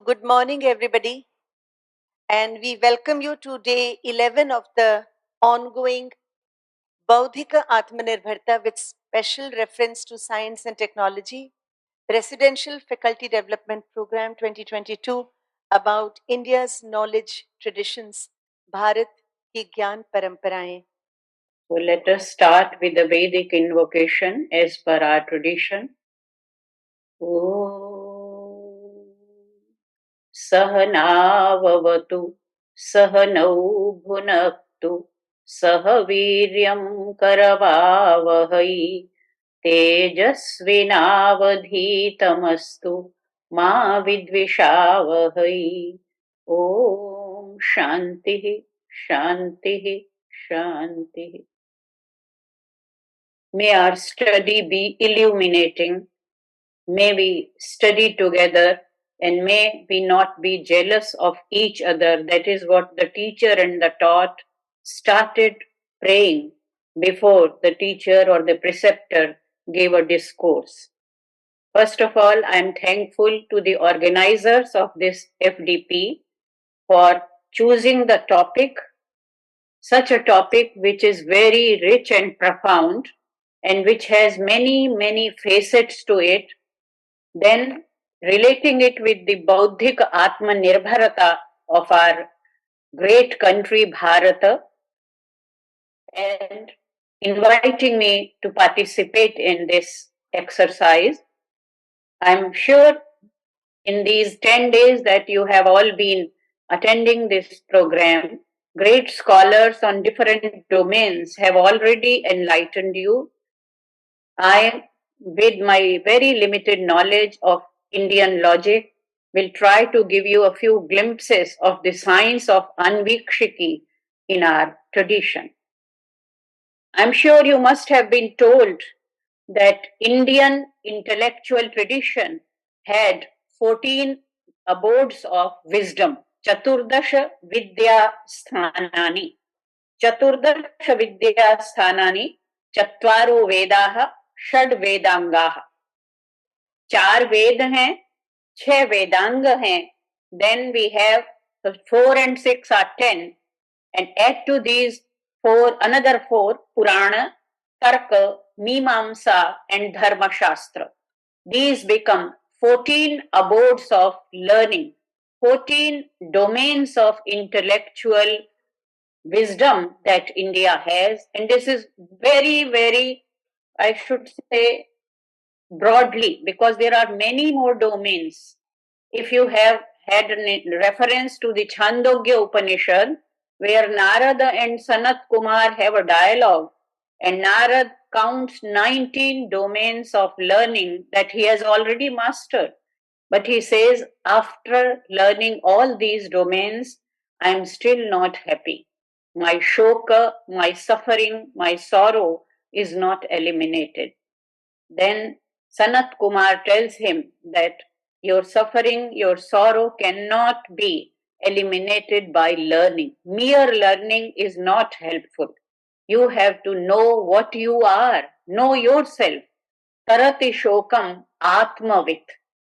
Good morning, everybody, and we welcome you to day 11 of the ongoing Bauddhika Atmanirbharta with special reference to science and technology, Residential Faculty Development Program 2022 about India's knowledge traditions, Bharat ki Gyan Paramparaएं. So let us start with the Vedic invocation as per our tradition. Om Sahanavavatu Sahanau Bhunaktu Sahaviryam Karavavahai Tejasvinavadhitamastu Ma Vidvishavahai. Om Shanti Shanti Shanti. May our study be illuminating. May we study together and may we not be jealous of each other. That is what the teacher and the taught started praying before the teacher or the preceptor gave a discourse. First of all, I am thankful to the organizers of this FDP for choosing the topic, such a topic which is very rich and profound and which has many facets to it, then relating it with the Bauddhic Atmanirbharata of our great country Bharata, and inviting me to participate in this exercise. I'm sure in these 10 days that you have all been attending this program, great scholars on different domains have already enlightened you. I, with my very limited knowledge of Indian logic, will try to give you a few glimpses of the science of Anvikshiki in our tradition. I'm sure you must have been told that Indian intellectual tradition had 14 abodes of wisdom. Chaturdasha Vidya Sthanani. Chaturdasha Vidya Sthanani. Chatvaru Vedaha षड वेदांगाः. 4 वेद हैं, 6 वेदांग हैं. Then we have 4 and 6 are 10, and add to these 4 another 4 Purana, Tarka, Mimamsa, and Dharma Shastra. These become 14 abodes of learning, 14 domains of intellectual wisdom that India has, and this is very, I should say, broadly, because there are many more domains. If you have had a reference to the Chandogya Upanishad, where Narada and Sanat Kumar have a dialogue, and Narad counts 19 domains of learning that he has already mastered. But he says, after learning all these domains, I am still not happy. My shoka, my suffering, my sorrow is not eliminated. Then Sanat Kumar tells him that your suffering, your sorrow cannot be eliminated by learning. Mere learning is not helpful. You have to know what you are, know yourself. Tarati shokam atmavit.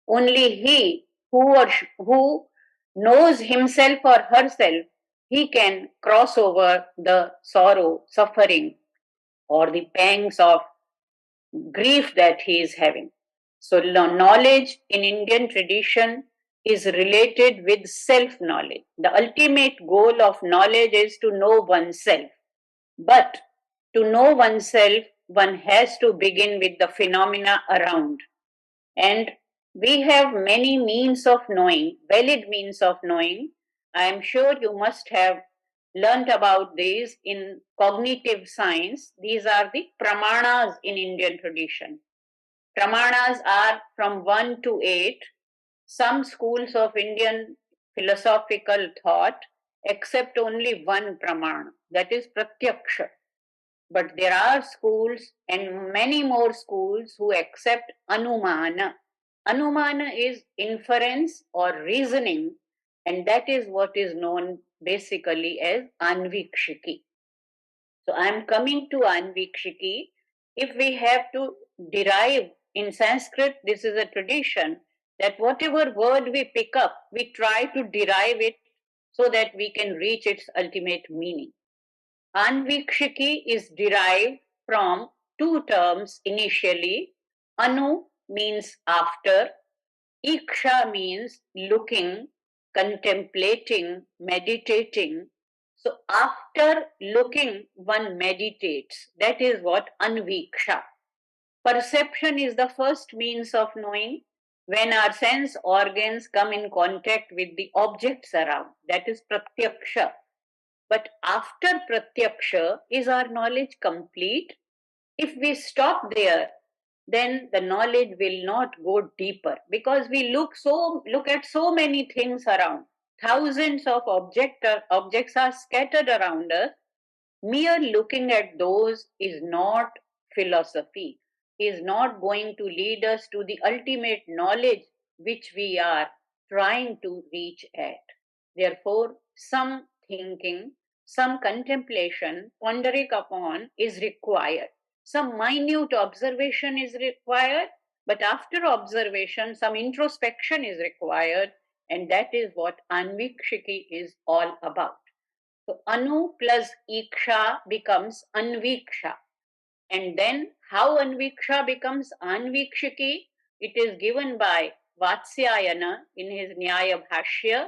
Only he who knows himself or herself, he can cross over the sorrow, suffering, or the pangs of grief that he is having. So, knowledge in Indian tradition is related with self knowledge. The ultimate goal of knowledge is to know oneself. But to know oneself, one has to begin with the phenomena around. And we have many means of knowing, valid means of knowing. I am sure you must have learnt about these in cognitive science. These are the pramanas in Indian tradition. Pramanas are from 1 to 8. Some schools of Indian philosophical thought accept only one pramana, that is pratyaksha. But there are schools and many more schools who accept anumana. Anumana is inference or reasoning, and that is what is known basically as Anvikshiki. So I am coming to Anvikshiki. If we have to derive in Sanskrit, this is a tradition. that whatever word we pick up, we try to derive it so that we can reach its ultimate meaning. Anvikshiki is derived from two terms initially. Anu means after, Iksha means looking, contemplating, meditating. So after looking, one meditates. That is what Anviksha. Perception is the first means of knowing when our sense organs come in contact with the objects around. That is Pratyaksha. But after Pratyaksha, is our knowledge complete? If we stop there, then the knowledge will not go deeper because we look at so many things around. Thousands of objects are scattered around us. Mere looking at those is not philosophy, is not going to lead us to the ultimate knowledge which we are trying to reach at. Therefore, some thinking, some contemplation, pondering upon is required. Some minute observation is required, but after observation, some introspection is required, and that is what Anvikshiki is all about. So Anu plus Iksha becomes Anviksha. And then how Anviksha becomes Anvikshiki? It is given by Vatsyayana in his Nyaya Bhashya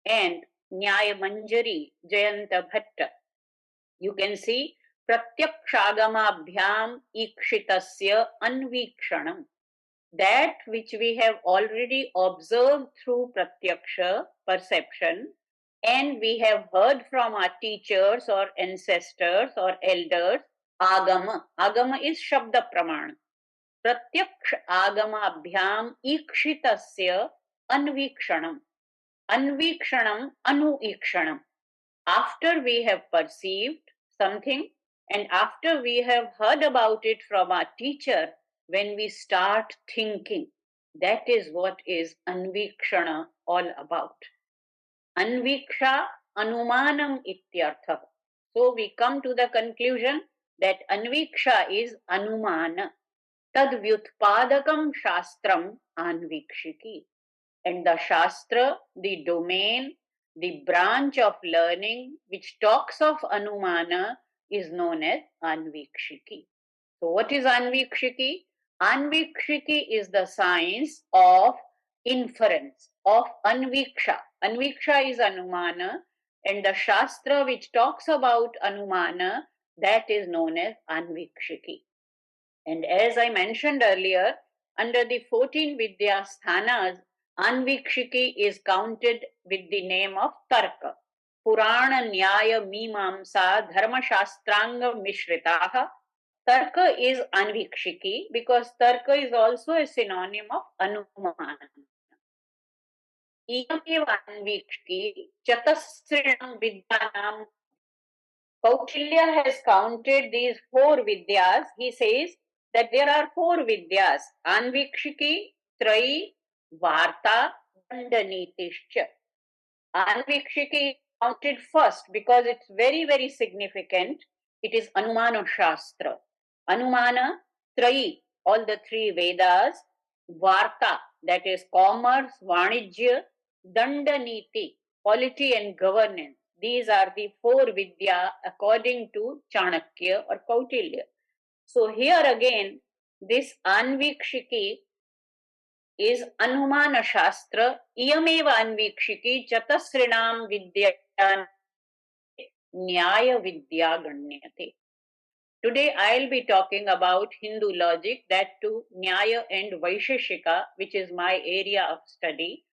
and Nyaya Manjari Jayanta Bhatta. You can see Pratyakshagamabhyam Ikshitasya Anvikshanam. That which we have already observed through Pratyaksha perception, and we have heard from our teachers or ancestors or elders, Agama. Agama is Shabda Pramana. Pratyaksh Agamabhyam Ikshitasya Anvikshanam. Anvikshanam Anuikshanam. After we have perceived something and after we have heard about it from our teacher, when we start thinking, that is what is Anvikshana all about. Anviksha Anumanam ityartha. So we come to the conclusion that Anviksha is Anumana. Tad vyutpadakam shastram Anvikshiki. And the Shastra, the domain, the branch of learning which talks of Anumana is known as Anvikshiki. So, what is Anvikshiki? Anvikshiki is the science of inference, of Anviksha. Anviksha is Anumana, and the Shastra which talks about Anumana, that is known as Anvikshiki. And as I mentioned earlier, under the 14 Vidyasthanas, Anvikshiki is counted with the name of Tarka. Purana Nyaya Mimamsa Dharma Shastranga Mishritaha. Tarka is Anvikshiki because Tarka is also a synonym of Anumana. Iyameva Anvikshiki Chatasrinam Vidyanam. Kautilya has counted these four Vidyas. He says that there are four Vidyas: Anvikshiki, Trayi, Varta, Dandanitishcha. Anvikshiki is counted first because it's very, very significant. It is Anumana Shastra. Anumana, Trayi, all the three Vedas, Varta, that is commerce, Vanijya, Dandaniti, polity and governance. These are the four Vidya according to Chanakya or Kautilya. So here again, this Anvikshiki is Anumana Shastra, Iyameva Anvikshiki Chatasrinam Vidya Nyaya Vidya Ganyate. Today I'll be talking about Hindu logic, that too Nyaya and Vaisheshika, which is my area of study.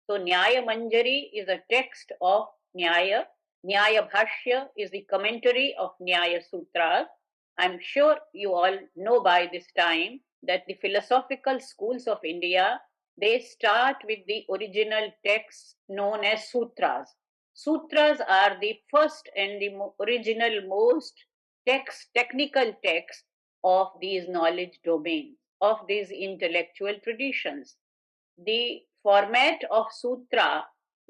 So Nyaya Manjari is a text of Nyaya. Nyaya Bhashya is the commentary of Nyaya Sutras. I'm sure you all know by this time that the philosophical schools of India, they start with the original texts known as sutras. Sutras are the first and the original most technical texts of these knowledge domains, of these intellectual traditions. The format of sutra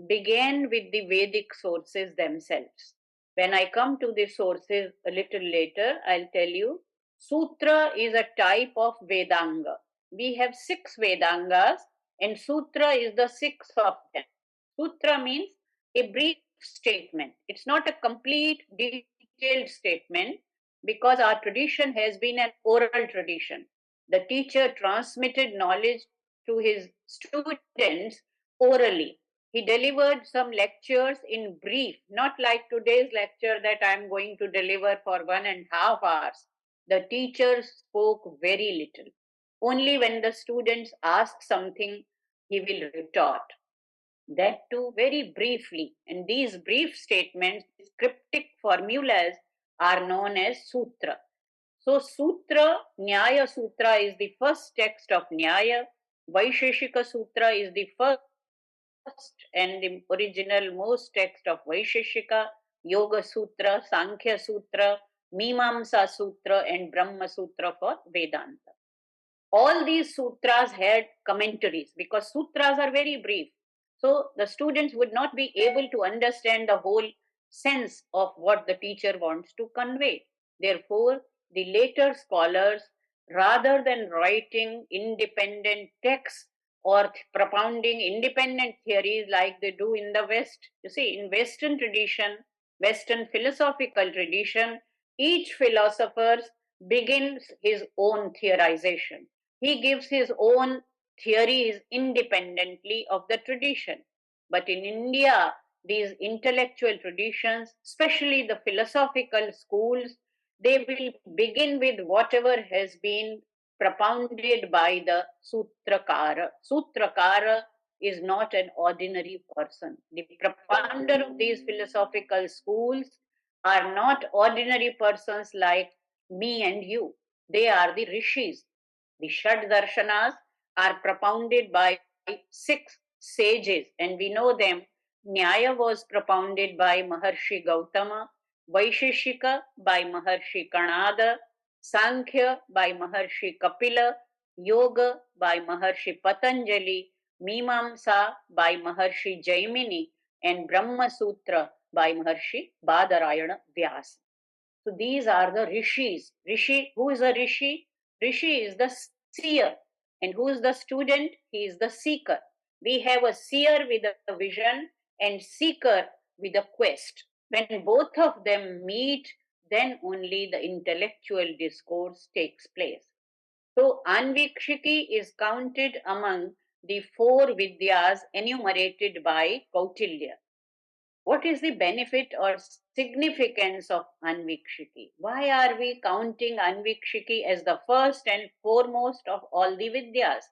began with the Vedic sources themselves. When I come to the sources a little later, I'll tell you. Sutra is a type of Vedanga. We have 6 Vedangas, and Sutra is the sixth of them. Sutra means a brief statement. It's not a complete, detailed statement because our tradition has been an oral tradition. The teacher transmitted knowledge to his students orally. He delivered some lectures in brief, not like today's lecture that I'm going to deliver for 1.5 hours. The teacher spoke very little. Only when the students ask something, he will retort. That too very briefly. And these brief statements, these cryptic formulas, are known as sutra. So, Sutra, Nyaya Sutra is the first text of Nyaya. Vaisheshika Sutra is the first and the original most text of Vaisheshika. Yoga Sutra, Sankhya Sutra, Mimamsa Sutra, and Brahma Sutra for Vedanta. All these sutras had commentaries because sutras are very brief. So the students would not be able to understand the whole sense of what the teacher wants to convey. Therefore, the later scholars, rather than writing independent texts or propounding independent theories like they do in the West, you see, in Western tradition, Western philosophical tradition, each philosopher begins his own theorization. He gives his own theories independently of the tradition. But in India, these intellectual traditions, especially the philosophical schools, they will begin with whatever has been propounded by the Sutrakara. Sutrakara is not an ordinary person. The propounder of these philosophical schools are not ordinary persons like me and you. They are the rishis. The Shad Darshanas are propounded by 6 sages, and we know them. Nyaya was propounded by Maharshi Gautama, Vaisheshika by Maharshi Kanada, Sankhya by Maharshi Kapila, Yoga by Maharshi Patanjali, Mimamsa by Maharshi Jaimini, and Brahma Sutra by Maharshi Badarayana Vyasa. So these are the rishis. Rishi, who is a rishi? Rishi is the seer. And who is the student? He is the seeker. We have a seer with a vision and seeker with a quest. When both of them meet, then only the intellectual discourse takes place. So Anvikshiki is counted among the 4 Vidyas enumerated by Kautilya. What is the benefit or significance of Anvikshiki? Why are we counting Anvikshiki as the first and foremost of all the Vidyas?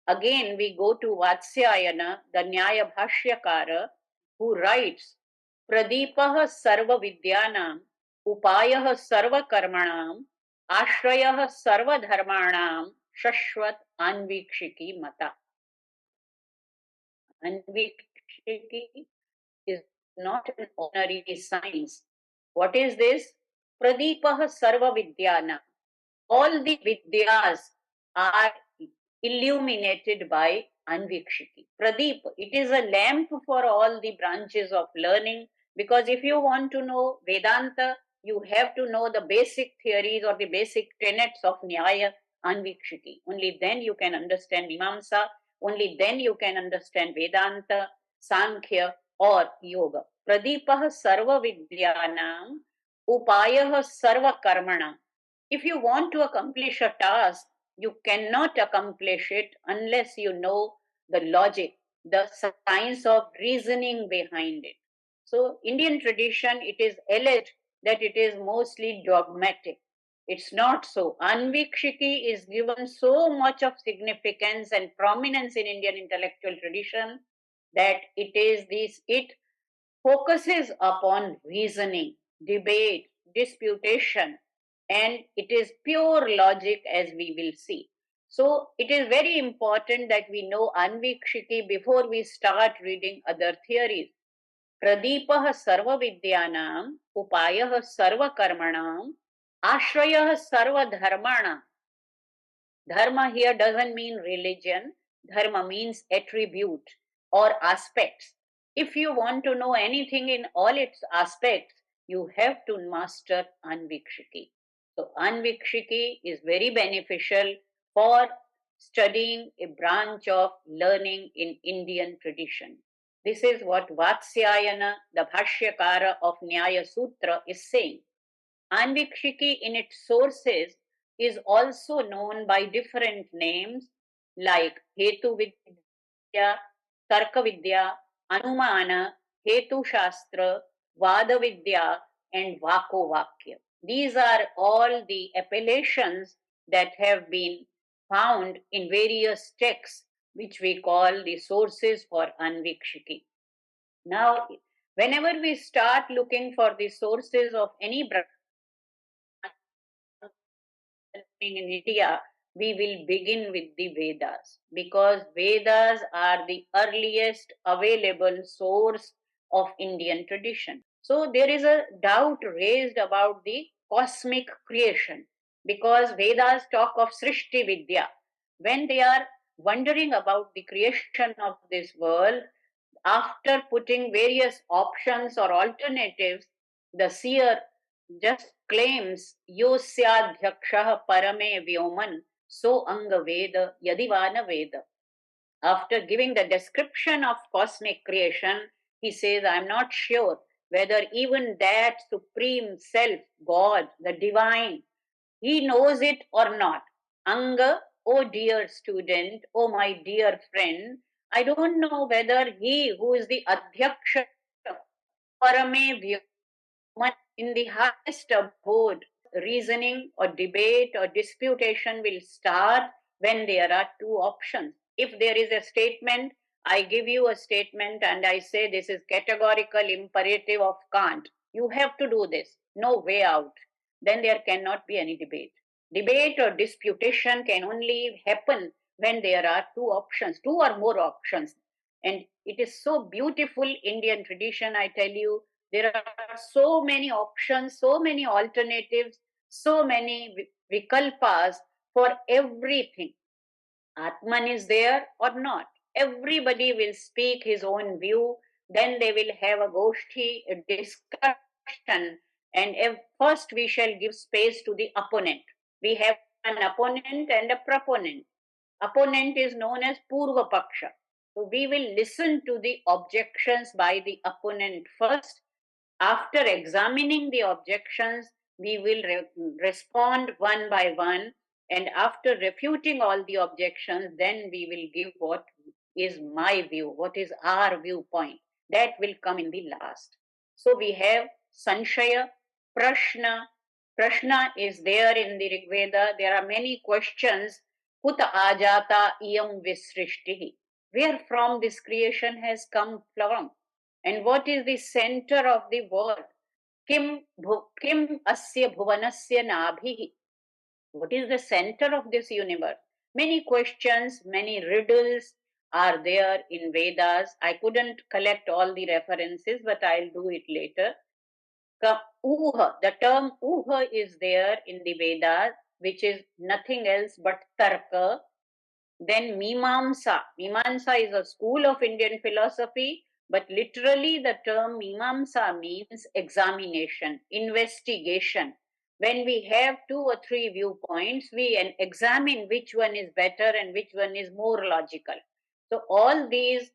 Again, we go to Vatsyayana, the Nyaya Bhashyakara, who writes, Pradipah sarva vidyanam, upayah sarva karmanam, ashrayah sarva dharmanam, shashvat anvikshiki mata. Anvikshiki is not an ordinary science. What is this? Pradipah sarva vidyana. All the vidyas are illuminated by Anvikshiki. Pradeep, it is a lamp for all the branches of learning, because if you want to know Vedanta, you have to know the basic theories or the basic tenets of Nyaya, Anvikshiki. Only then you can understand Mimamsa, only then you can understand Vedanta, Sankhya, or Yoga. Pradipah sarva vidyanam, upayah sarva karmanam. If you want to accomplish a task, you cannot accomplish it unless you know the logic, the science of reasoning behind it. So, Indian tradition, it is alleged that it is mostly dogmatic. It's not so. Anvikshiki is given so much of significance and prominence in Indian intellectual tradition that it focuses upon reasoning, debate, disputation, and it is pure logic, as we will see. So it is very important that we know Anvikshiki before we start reading other theories. Pradipah sarva vidyanam, upayah sarva karmanam, ashrayah sarva dharmanam. Dharma here doesn't mean religion. Dharma means attribute or aspects. If you want to know anything in all its aspects, you have to master Anvikshiki. So Anvikshiki is very beneficial for studying a branch of learning in Indian tradition. This is what Vatsyayana, the Bhashyakara of Nyaya Sutra, is saying. Anvikshiki in its sources is also known by different names like Hetu Vidya, Tarka Vidya, Anumana, Hetu Shastra, Vada Vidya, and Vako Vakya. These are all the appellations that have been found in various texts, which we call the sources for Anvikshiki. Now, whenever we start looking for the sources of any branch in India, we will begin with the Vedas because Vedas are the earliest available source of Indian tradition. So there is a doubt raised about the cosmic creation because Vedas talk of Srishti Vidya. When they are wondering about the creation of this world, after putting various options or alternatives, the seer just claims Yosyadhyakshah Parame Vyoman So Anga Veda Yadivana Veda. After giving the description of cosmic creation, he says, I'm not sure whether even that supreme self, God, the divine, he knows it or not. Anga, oh dear student, oh my dear friend, I don't know whether he who is the Adhyaksha Parame Vyoma in the highest abode, reasoning or debate or disputation will start when there are two options. If there is a statement, I give you a statement and I say this is categorical imperative of Kant. You have to do this. No way out. Then there cannot be any debate. Debate or disputation can only happen when there are two options, two or more options. And it is so beautiful Indian tradition, I tell you. There are so many options, so many alternatives, so many vikalpas for everything. Atman is there or not. Everybody will speak his own view. Then they will have a goshti, a discussion, and first we shall give space to the opponent. We have an opponent and a proponent. Opponent is known as Purva Paksha. So we will listen to the objections by the opponent first. After examining the objections, we will respond one by one, and after refuting all the objections, then we will give what is my view, what is our viewpoint. That will come in the last. So we have Sanshaya, Prashna. Prashna is there in the Rig Veda. There are many questions. Kuta ajata iyam visrishtihi. Where from this creation has come from? And what is the center of the world? Kim asya bhuvanasya nabhi? What is the center of this universe? Many questions, many riddles are there in Vedas. I couldn't collect all the references, but I'll do it later. Uha, the term uha is there in the Vedas, which is nothing else but tarka. Then Mimamsa. Mimamsa is a school of Indian philosophy, but literally the term Mimamsa means examination, investigation. When we have two or three viewpoints, we examine which one is better and which one is more logical. So all these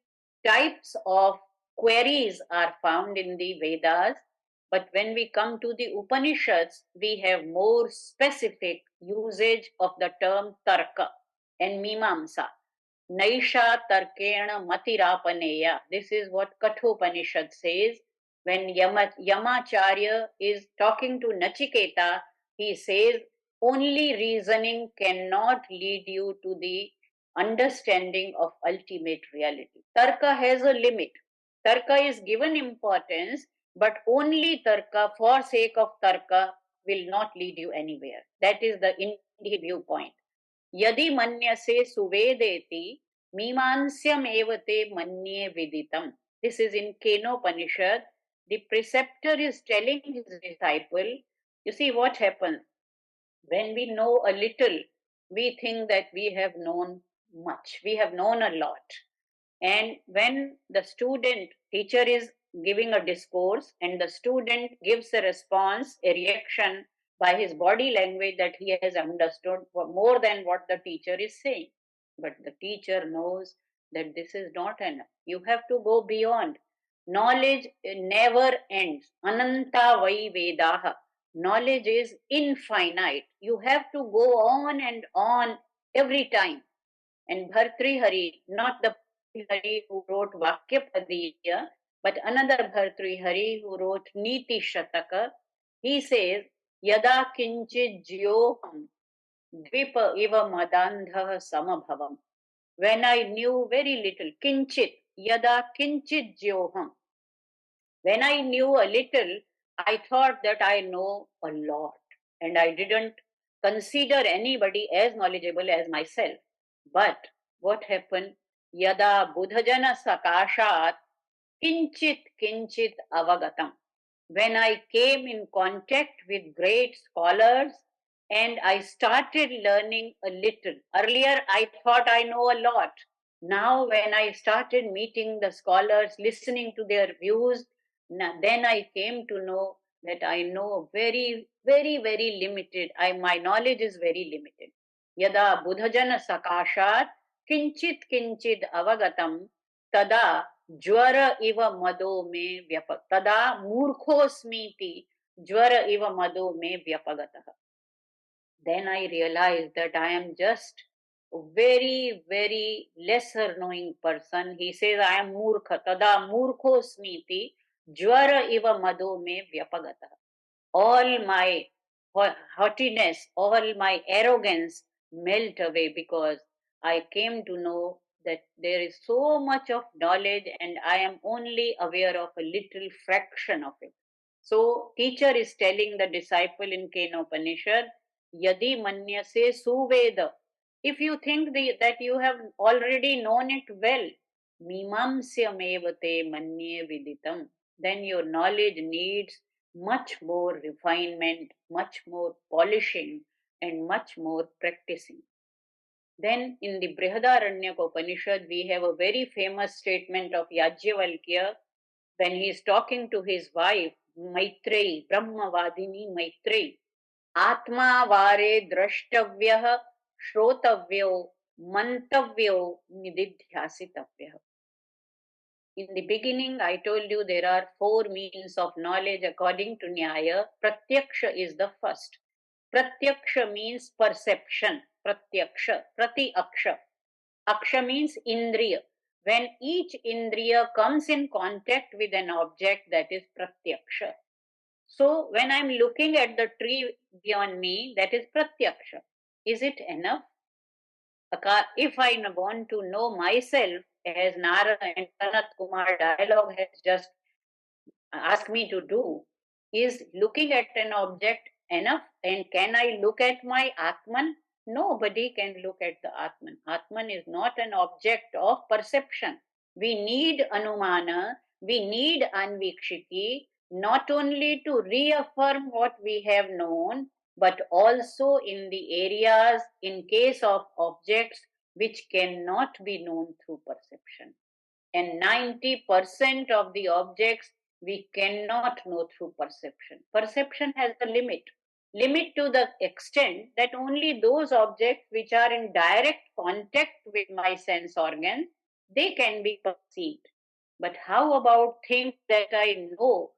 types of queries are found in the Vedas, but when we come to the Upanishads, we have more specific usage of the term tarka and mimamsa. Naisha tarkena matirapaneya. This is what Kathopanishad says. When Yamacharya is talking to Nachiketa, he says, only reasoning cannot lead you to the understanding of ultimate reality. Tarka has a limit. Tarka is given importance, but only tarka, for sake of tarka, will not lead you anywhere. That is the Indian viewpoint. Yadi manyase suvedeti मीमांस्यमेव ते manye viditam. This is in Kenopanishad. The preceptor is telling his disciple, you see what happens when we know a little, we think that we have known much, we have known a lot. And when the student, teacher is giving a discourse and the student gives a response, a reaction by his body language that he has understood more than what the teacher is saying. But the teacher knows that this is not enough. You have to go beyond. Knowledge never ends. Ananta vai vedaha. Knowledge is infinite. You have to go on and on every time. And Bhartrihari, not the Bhartrihari who wrote Vakyapadiyya, but another Bhartrihari who wrote Niti Shataka, he says, Yada kinchit jyoham dvipa iva madandha samabhavam. When I knew very little, kinchit, yada kinchit jyoham. When I knew a little, I thought that I know a lot. And I didn't consider anybody as knowledgeable as myself. But what happened? Yada buddhajana sakashat kinchit kinchit avagatam. When I came in contact with great scholars and I started learning a little. Earlier, I thought I know a lot. Now, when I started meeting the scholars, listening to their views, then I came to know that I know very limited. My knowledge is very limited. Yada buddhajana sakashat kinchit kinchit avagatam tada ज्वर इव मदो में व्यप तदा मूर्खोस्मीति ज्वर इव मदो में व्यपगतः. Then I realized that I am just a very lesser knowing person. He says I am murkha tada मूर्खोस्मीति ज्वर इव मदो में व्यपगतः. All my haughtiness, all my arrogance melt away because I came to know that there is so much of knowledge and I am only aware of a little fraction of it. So, teacher is telling the disciple in Kenopanishad, Yadi manyase suveda. If you think that you have already known it well, mimamsyamevate manye viditam, then your knowledge needs much more refinement, much more polishing, and much more practicing. Then in the Brihadaranyaka Upanishad, we have a very famous statement of Yajnavalkya when he is talking to his wife, Maitreyi, Brahmavadini Maitreyi. Atma vare drashtavya shrotavyo mantavyo nididhyasitavya. In the beginning, I told you there are 4 means of knowledge according to Nyaya. Pratyaksha is the first. Pratyaksha means perception. Pratyaksha, prati aksha. Aksha means indriya. When each indriya comes in contact with an object, that is pratyaksha. So when I'm looking at the tree beyond me, that is pratyaksha. Is it enough? If I want to know myself, as Nara and Sanat Kumar dialogue has just asked me to do, is looking at an object enough? And can I look at my Atman? Nobody can look at the Atman. Atman is not an object of perception. We need Anumana, we need Anvikshiki, not only to reaffirm what we have known, but also in the areas, in case of objects which cannot be known through perception. And 90% of the objects we cannot know through perception. Perception has a limit. Limit to the extent that only those objects which are in direct contact with my sense organs, they can be perceived. But how about things that I know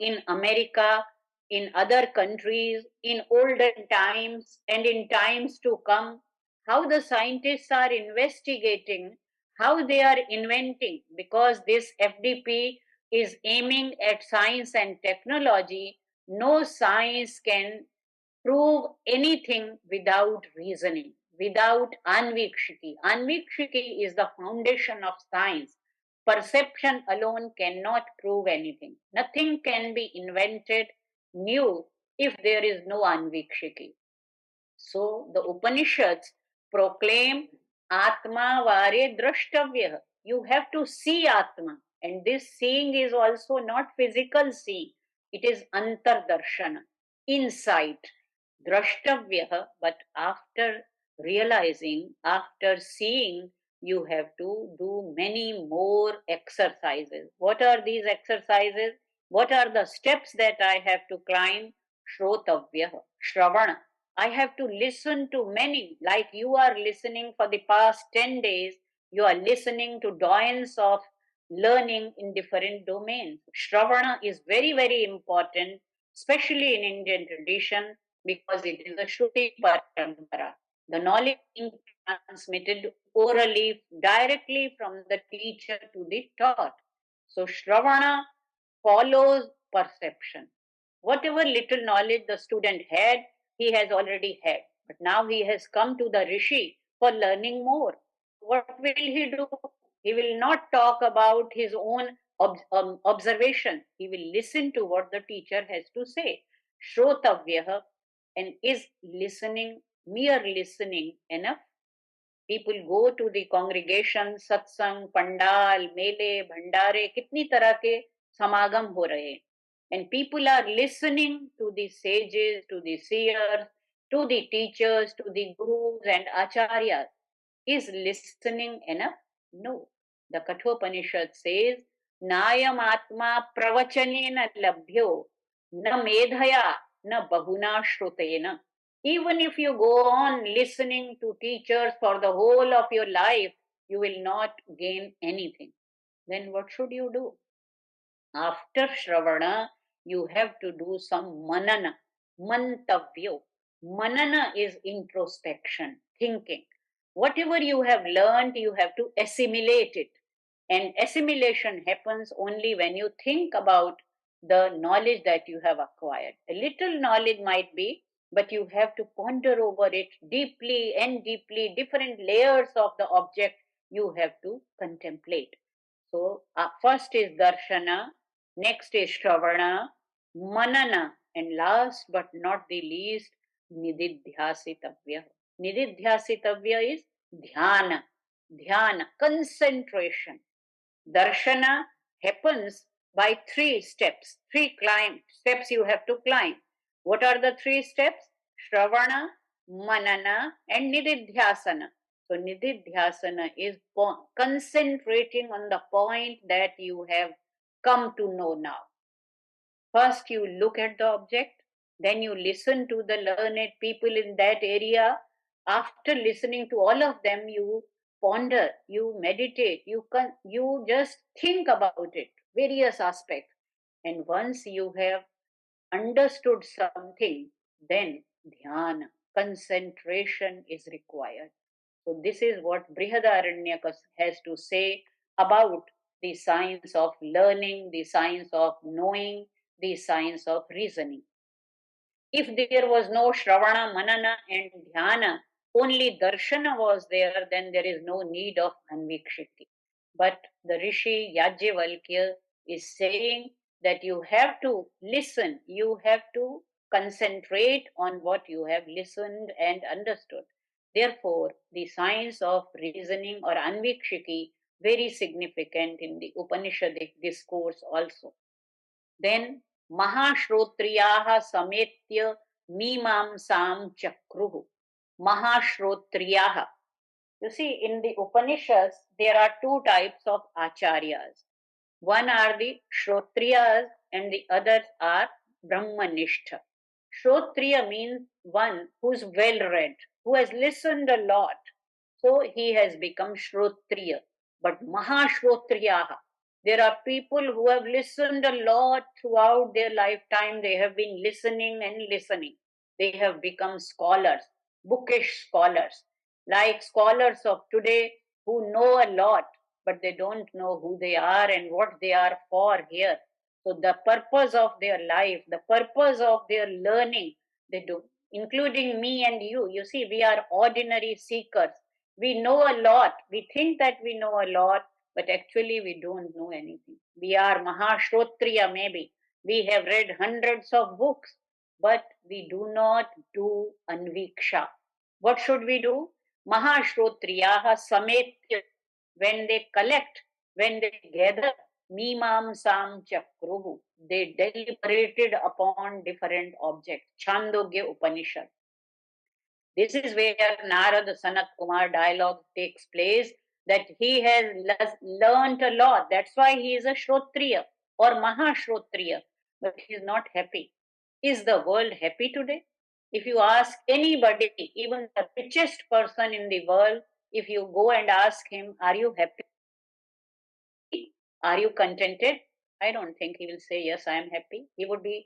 in America, in other countries, in olden times, and in times to come? How the scientists are investigating, how they are inventing, because this FDP is aiming at science and technology. No science can prove anything without reasoning, without Anvikshiki. Anvikshiki is the foundation of science. Perception alone cannot prove anything. Nothing can be invented new if there is no Anvikshiki. So the Upanishads proclaim Atma Vare Drashtavya. You have to see Atma. And this seeing is also not physical seeing, it is Antardarshana, insight, Drashtavya. But after realizing, after seeing, you have to do many more exercises. What are these exercises? What are the steps that I have to climb? Shrotavya, Shravana. I have to listen to many, like you are listening for the past 10 days, you are listening to doyens of learning in different domains. Shravana is very, very important, especially in Indian tradition, because it is a Shruti Parampara. The knowledge being transmitted orally directly from the teacher to the taught. So Shravana follows perception. Whatever little knowledge the student had, he has already had. But now he has come to the Rishi for learning more. What will he do? He will not talk about his own observation. He will listen to what the teacher has to say. Shrotavyah, and is listening, mere listening enough? People go to the congregation, satsang, pandal, mele, bhandare, कितनी तरह के समागम हो रहे हैं. And people are listening to the sages, to the seers, to the teachers, to the gurus and acharyas. Is listening enough? No. The Kathopanishad says, Nayam atma pravachanena labhyo, na medhaya, na bahuna shrutena. Even if you go on listening to teachers for the whole of your life, you will not gain anything. Then what should you do? After Shravana, you have to do some manana, mantavyo. Manana is introspection, thinking. Whatever you have learned, you have to assimilate it. And assimilation happens only when you think about the knowledge that you have acquired. A little knowledge might be, but you have to ponder over it deeply and deeply, different layers of the object you have to contemplate. So, first is darshana, next is Shravana, Manana, and last but not the least, Nididhyasitavya. Nididhyasitavya is Dhyana, Dhyana, concentration. Darshana happens by three steps, steps you have to climb. What are the three steps? Shravana, Manana, and Nididhyasana. So, Nididhyasana is concentrating on the point that you have come to know now. First, you look at the object, then you listen to the learned people in that area. After listening to all of them, you ponder, you meditate, you just think about it, various aspects. And once you have understood something, then dhyana, concentration is required. So, this is what Brihadaranyaka has to say about the science of learning, the science of knowing, the science of reasoning. If there was no Shravana, Manana, and Dhyana, only Darshana was there, then there is no need of Anvikshiti. But the Rishi Yajnavalkya is saying that you have to listen, you have to concentrate on what you have listened and understood. Therefore, the science of reasoning or Anvikshiki very significant in the Upanishadic discourse also. Then Mahashrotriyaha Sametya Mimamsam Chakruhu. Mahashrotriyaha. You see, in the Upanishads, there are two types of acharyas. One are the Shrotriyas and the others are Brahmanishtha. Shrotriya means one who is well read, who has listened a lot. So he has become Shrotriya. But Mahashrotriyaha, there are people who have listened a lot throughout their lifetime. They have been listening and listening. They have become scholars, bookish scholars, like scholars of today who know a lot, but they don't know who they are and what they are for here. So, the purpose of their life, the purpose of their learning, they do, including me and you. You see, we are ordinary seekers. We know a lot. We think that we know a lot, but actually we don't know anything. We are Mahashrotriya, maybe. We have read hundreds of books, but we do not do Anviksha. What should we do? Mahashrotriyaha Sametya. When they collect, when they gather, Mimamsam Chakruhu, they deliberated upon different objects. Chandogya Upanishad. This is where Narada Sanat Kumar dialogue takes place, that he has learnt a lot. That's why he is a Shrotriya or Mahashrotriya, but he is not happy. Is the world happy today? If you ask anybody, even the richest person in the world, if you go and ask him, are you happy? Are you contented? I don't think he will say, yes, I am happy. He would be,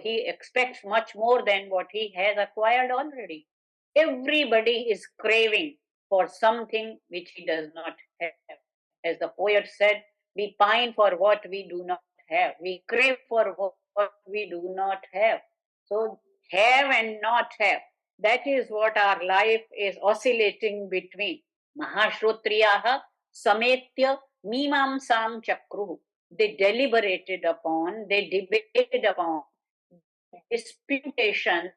he expects much more than what he has acquired already. Everybody is craving for something which he does not have. As the poet said, we pine for what we do not have. We crave for what we do not have. So, have and not have. That is what our life is oscillating between. Mahashrotriyaha sametya mimamsam chakru. They deliberated upon, they debated upon disputations,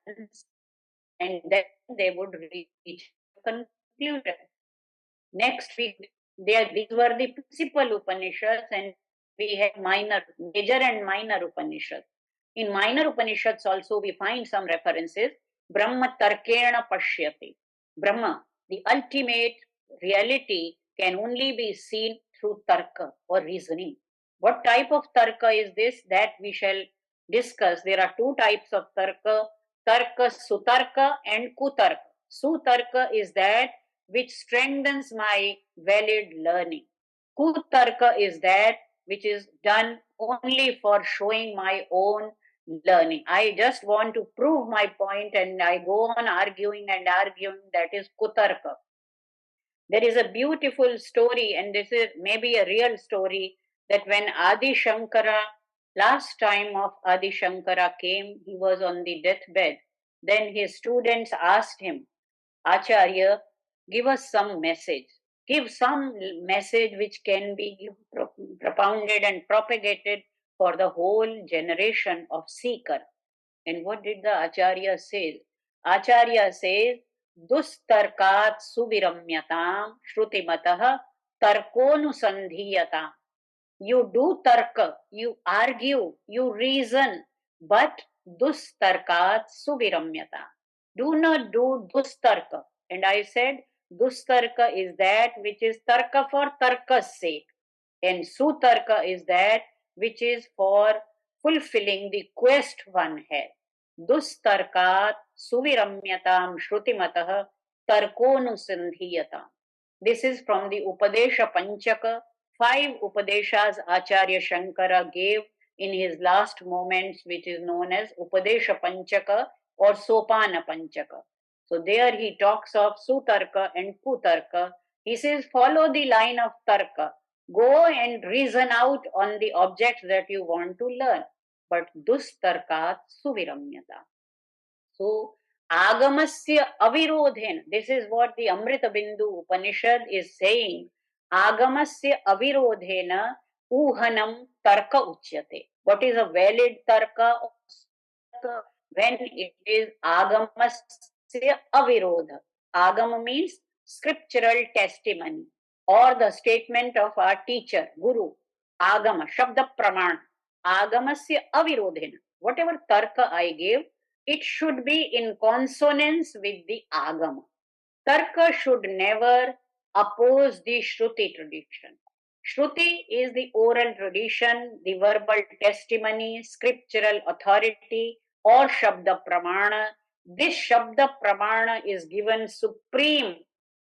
and then they would reach a conclusion. Next week, these were the principal Upanishads, and we have major and minor Upanishads. In minor Upanishads also we find some references. Brahma tarkena pashyati. Brahma, the ultimate reality, can only be seen through tarka or reasoning. What type of tarka is this? That we shall discuss. There are two types of tarka: tarka sutarka and kutarka. Sutarka is that which strengthens my valid learning. Kutarka is that which is done only for showing my own learning. I just want to prove my point and I go on arguing and arguing. That is kutarka. There is a beautiful story, and this is maybe a real story, that when Adi Shankara, last time of Adi Shankara came, he was on the deathbed. Then his students asked him, Acharya, give us some message. Give some message which can be propounded and propagated for the whole generation of seeker. And what did the Acharya say? Acharya says, Dustarkat suviramyatam shrutimataha tarkonusandhiyatam. You do tarka, you argue, you reason, but dustarkat suviramyata. Do not do dustarka. And I said, dustarka is that which is tarka for tarka's sake, and sutarka is that which is for fulfilling the quest one has. Dustarkat suviramyatam shrutimataha tarkonusandhiyatam. This is from the Upadesha Panchaka. 5 Upadeshas Acharya Shankara gave in his last moments, which is known as Upadesha Panchaka or Sopana Panchaka. So there he talks of Sutarka and Kutarka. He says, follow the line of Tarka. Go and reason out on the objects that you want to learn. But Dustarkat Suviramyata. So, Agamasya avirodhen. This is what the Amrita Bindu Upanishad is saying. Agamasya avirodhena uhanam tarka uchyate. What is a valid tarka? When it is agamasya avirodha. Agama means scriptural testimony or the statement of our teacher, Guru. Agama, Shabda Pramana. Agamasya avirodhena. Whatever tarka I give, it should be in consonance with the agama. Tarka should never oppose the Shruti tradition. Shruti is the oral tradition, the verbal testimony, scriptural authority, or Shabda Pramana. This Shabda Pramana is given supreme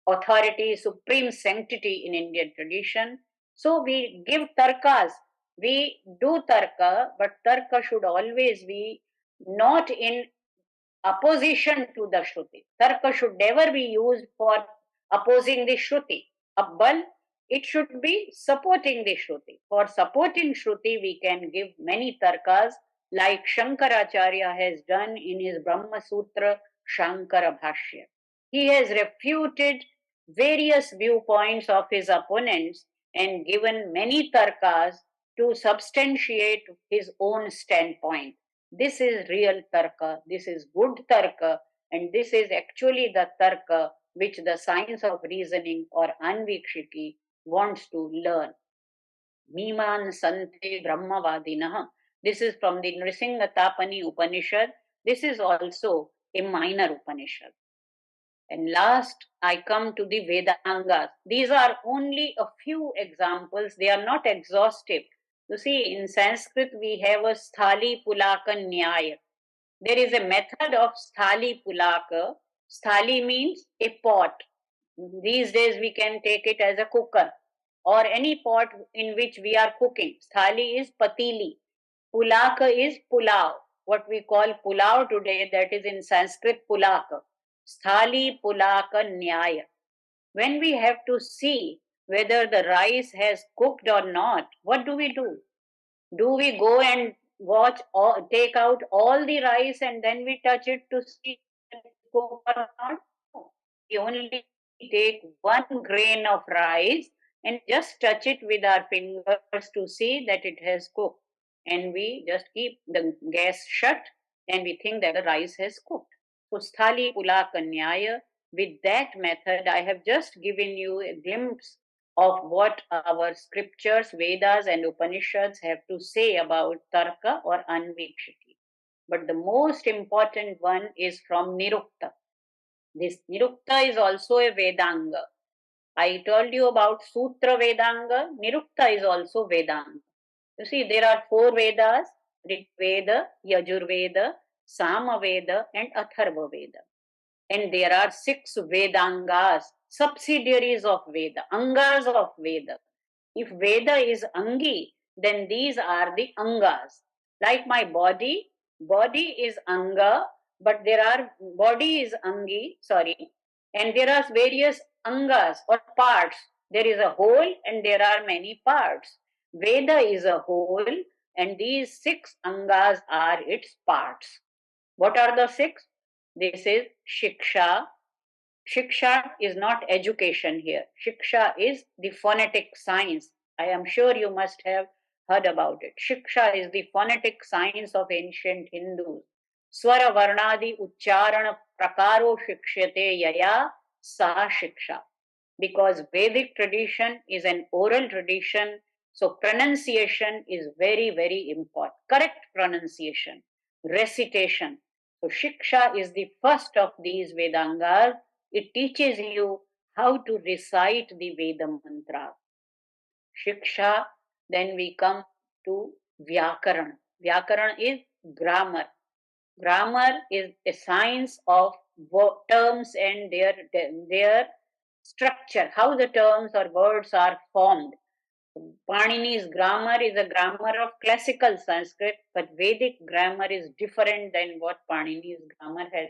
authority, supreme sanctity in Indian tradition. So we give tarkas. We do tarka, but tarka should always be not in opposition to the Shruti. Tarka should never be used for opposing the Shruti. But it should be supporting the Shruti. For supporting Shruti, we can give many tarkas like Shankaracharya has done in his Brahma Sutra Shankara Bhashya. He has refuted various viewpoints of his opponents and given many tarkas to substantiate his own standpoint. This is real tarka, this is good tarka, and this is actually the tarka which the science of reasoning or Anvikshiki wants to learn. Miman Sante Brahmavadinah. This is from the Nrisingatapani Upanishad. This is also a minor Upanishad. And last, I come to the Vedangas. These are only a few examples, they are not exhaustive. You see, in Sanskrit, we have a Sthali Pulaka Nyaya. There is a method of sthali pulaka. Sthali means a pot. These days we can take it as a cooker or any pot in which we are cooking. Sthali is patili. Pulaka is pulao. What we call pulao today, that is in Sanskrit pulaka. Sthali pulaka nyaya. When we have to see whether the rice has cooked or not, what do we do? Do we go and watch or take out all the rice and then we touch it to see if it's cooked or not? No. We only take one grain of rice and just touch it with our fingers to see that it has cooked. And we just keep the gas shut and we think that the rice has cooked. So, sthali pula kanyaya, with that method, I have just given you a glimpse of what our scriptures, Vedas, and Upanishads have to say about Tarka or Anvikshiti. But the most important one is from Nirukta. This Nirukta is also a Vedanga. I told you about Sutra Vedanga. Nirukta is also Vedanga. You see, there are four Vedas: Rig Veda, Yajurveda, Samaveda, and Atharva Veda. And there are six Vedangas, subsidiaries of Veda, Angas of Veda. If Veda is Angi, then these are the Angas. Like my body is Anga, but there are, body is Angi, sorry, and there are various Angas or parts. There is a whole and there are many parts. Veda is a whole and these six Angas are its parts. What are the six? This is Shiksha. Shiksha is not education here. Shiksha is the phonetic science. I am sure you must have heard about it. Shiksha is the phonetic science of ancient Hindus. Swara Varnadi Ucharana Prakaro Shikshyate Yaya Sa Shiksha. Because Vedic tradition is an oral tradition, so pronunciation is very, very important. Correct pronunciation, recitation. So Shiksha is the first of these Vedangas. It teaches you how to recite the Veda mantra. Shiksha, then we come to Vyakaran. Vyakaran is grammar. Grammar is a science of terms and their structure, how the terms or words are formed. Panini's grammar is a grammar of classical Sanskrit, but Vedic grammar is different than what Panini's grammar has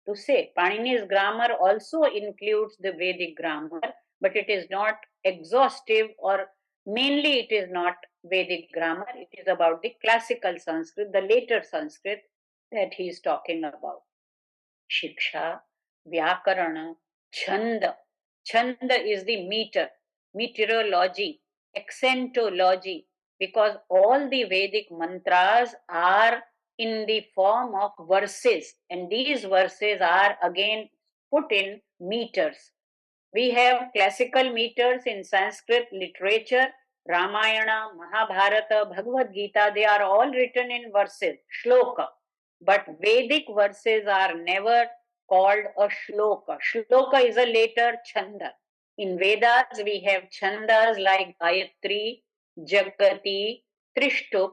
to say. Panini's grammar also includes the Vedic grammar, but it is not exhaustive, or mainly it is not Vedic grammar. It is about the classical Sanskrit, the later Sanskrit that he is talking about. Shiksha, Vyakarana, Chanda. Chanda is the meter, meteorology, accentology, because all the Vedic mantras are in the form of verses, and these verses are again put in meters. We have classical meters in Sanskrit literature, Ramayana, Mahabharata, Bhagavad Gita, they are all written in verses, shloka. But Vedic verses are never called a shloka. Shloka is a later chanda. In Vedas, we have chandas like Gayatri, Jagati, Trishtup,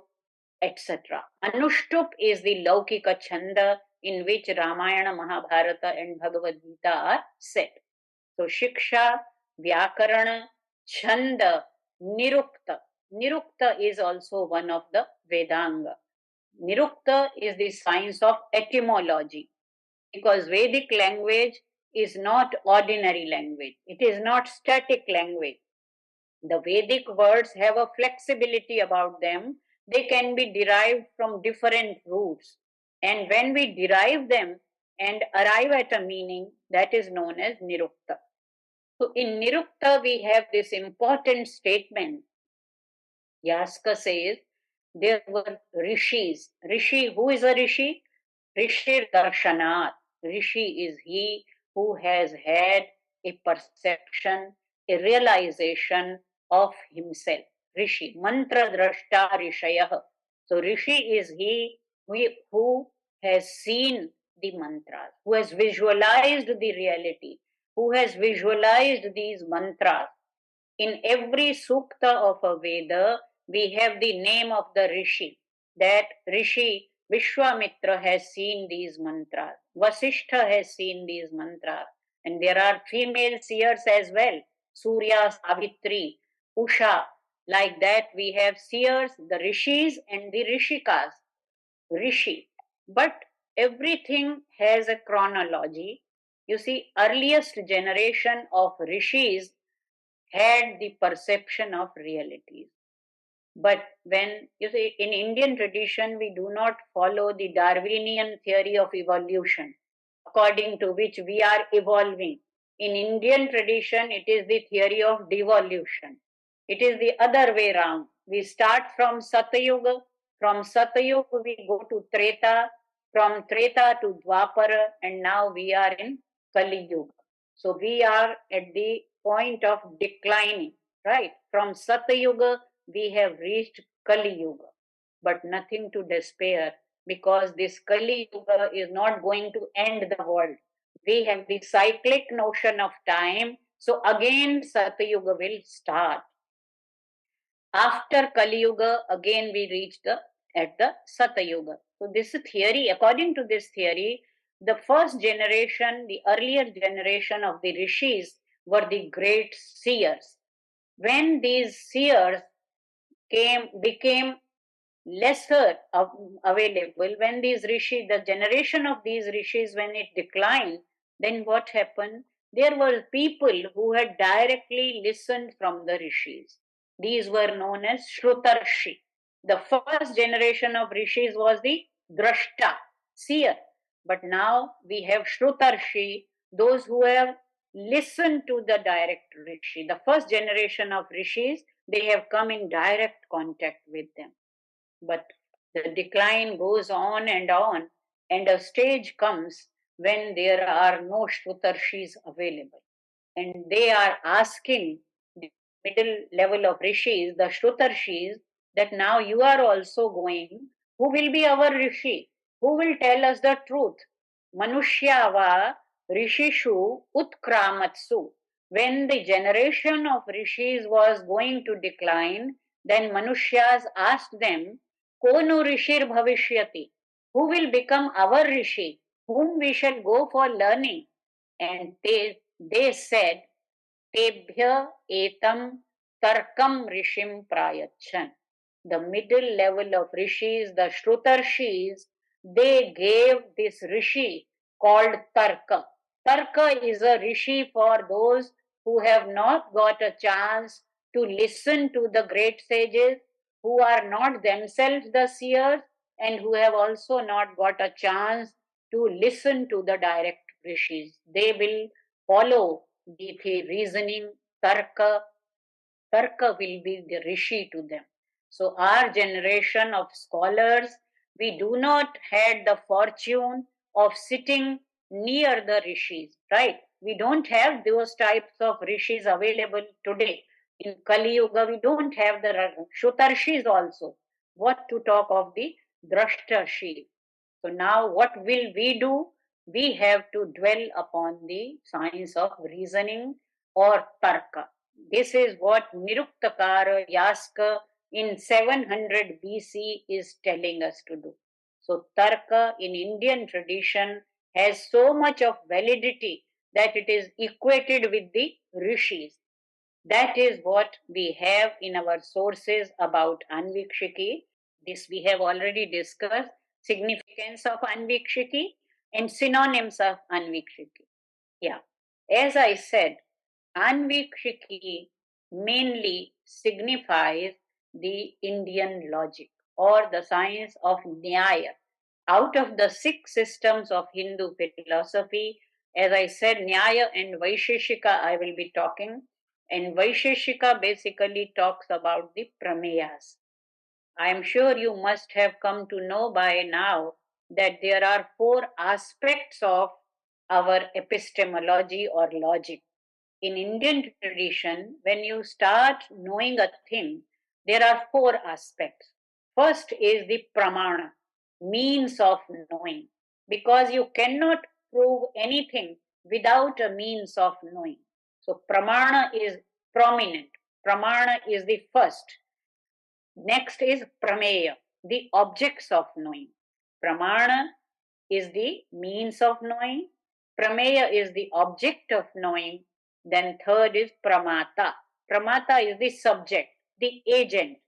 etc. Anushtup is the Laukika chanda in which Ramayana, Mahabharata, and Bhagavad Gita are set. So Shiksha, Vyakarana, Chanda, Nirukta. Nirukta is also one of the Vedanga. Nirukta is the science of etymology, because Vedic language is not ordinary language. It is not static language. The Vedic words have a flexibility about them. They can be derived from different roots. And when we derive them and arrive at a meaning, that is known as Nirukta. So in Nirukta, we have this important statement. Yaska says there were rishis. Rishi, who is a rishi? Rishi Darshanath. Rishi is he who has had a perception, a realization of himself. Rishi, mantra drashta rishayah. So Rishi is he who has seen the mantras, who has visualized the reality, who has visualized these mantras. In every sukta of a Veda, we have the name of the Rishi. That Rishi Vishwamitra has seen these mantras. Vasishtha has seen these mantras. And there are female seers as well. Surya, Savitri, Usha. Like that, we have seers, the rishis and the rishikas. Rishi. But everything has a chronology. You see, earliest generation of rishis had the perception of realities. But when you see in Indian tradition, we do not follow the Darwinian theory of evolution, according to which we are evolving. In Indian tradition, it is the theory of devolution. It is the other way round. We start from Satyuga, from Satyuga we go to Treta, from Treta to Dwapara, and now we are in Kali Yuga. So we are at the point of declining, right? From Satyuga, we have reached Kali Yuga, but nothing to despair because this Kali Yuga is not going to end the world. We have the cyclic notion of time, so again Satyuga will start. After Kali Yuga, again we reach the Satyuga. So this theory, according to this theory, the first generation, the earlier generation of the rishis were the great seers. When these seers became lesser available, when these rishis, the generation of these rishis, when it declined, then what happened? There were people who had directly listened from the rishis. These were known as Shrutarshi. The first generation of rishis was the Drashta, seer. But now we have Shrutarshi, those who have listened to the direct rishi. The first generation of rishis, they have come in direct contact with them. But the decline goes on, and a stage comes when there are no Shrutarshis available. And they are asking the middle level of rishis, the Shrutarshis, that now you are also going. Who will be our rishi? Who will tell us the truth? Manushyava rishishu utkramatsu. When the generation of rishis was going to decline, then Manushyas asked them, Konu rishir bhavishyati? Who will become our rishi? Whom we shall go for learning? And they said, Tebhya etam tarkam rishim prayachan. The middle level of rishis, the Shrutarshis, they gave this rishi called Tarka. Tarka is a rishi for those who have not got a chance to listen to the great sages, who are not themselves the seers, and who have also not got a chance to listen to the direct rishis. They will follow the reasoning, Tarka. Tarka will be the rishi to them. So our generation of scholars, we do not had the fortune of sitting near the rishis, right? We don't have those types of rishis available today. In Kali Yuga, we don't have the Shrutarshis also. What to talk of the Drashtarshi? So now what will we do? We have to dwell upon the science of reasoning or Tarka. This is what Niruktakara Yaska in 700 BC is telling us to do. So Tarka in Indian tradition has so much of validity that it is equated with the rishis. That is what we have in our sources about Anvikshiki. This we have already discussed, significance of Anvikshiki and synonyms of Anvikshiki. Yeah, as I said, Anvikshiki mainly signifies the Indian logic or the science of Nyaya. Out of the 6 systems of Hindu philosophy, as I said, Nyaya and Vaisheshika I will be talking. And Vaisheshika basically talks about the Prameyas. I am sure you must have come to know by now that there are 4 aspects of our epistemology or logic. In Indian tradition, when you start knowing a thing, there are 4 aspects. First is the pramana, means of knowing, because you cannot prove anything without a means of knowing. So pramana is prominent. Pramana is the first. Next is prameya, the objects of knowing. Pramana is the means of knowing, Prameya is the object of knowing, then third is Pramata. Pramata is the subject, the agent.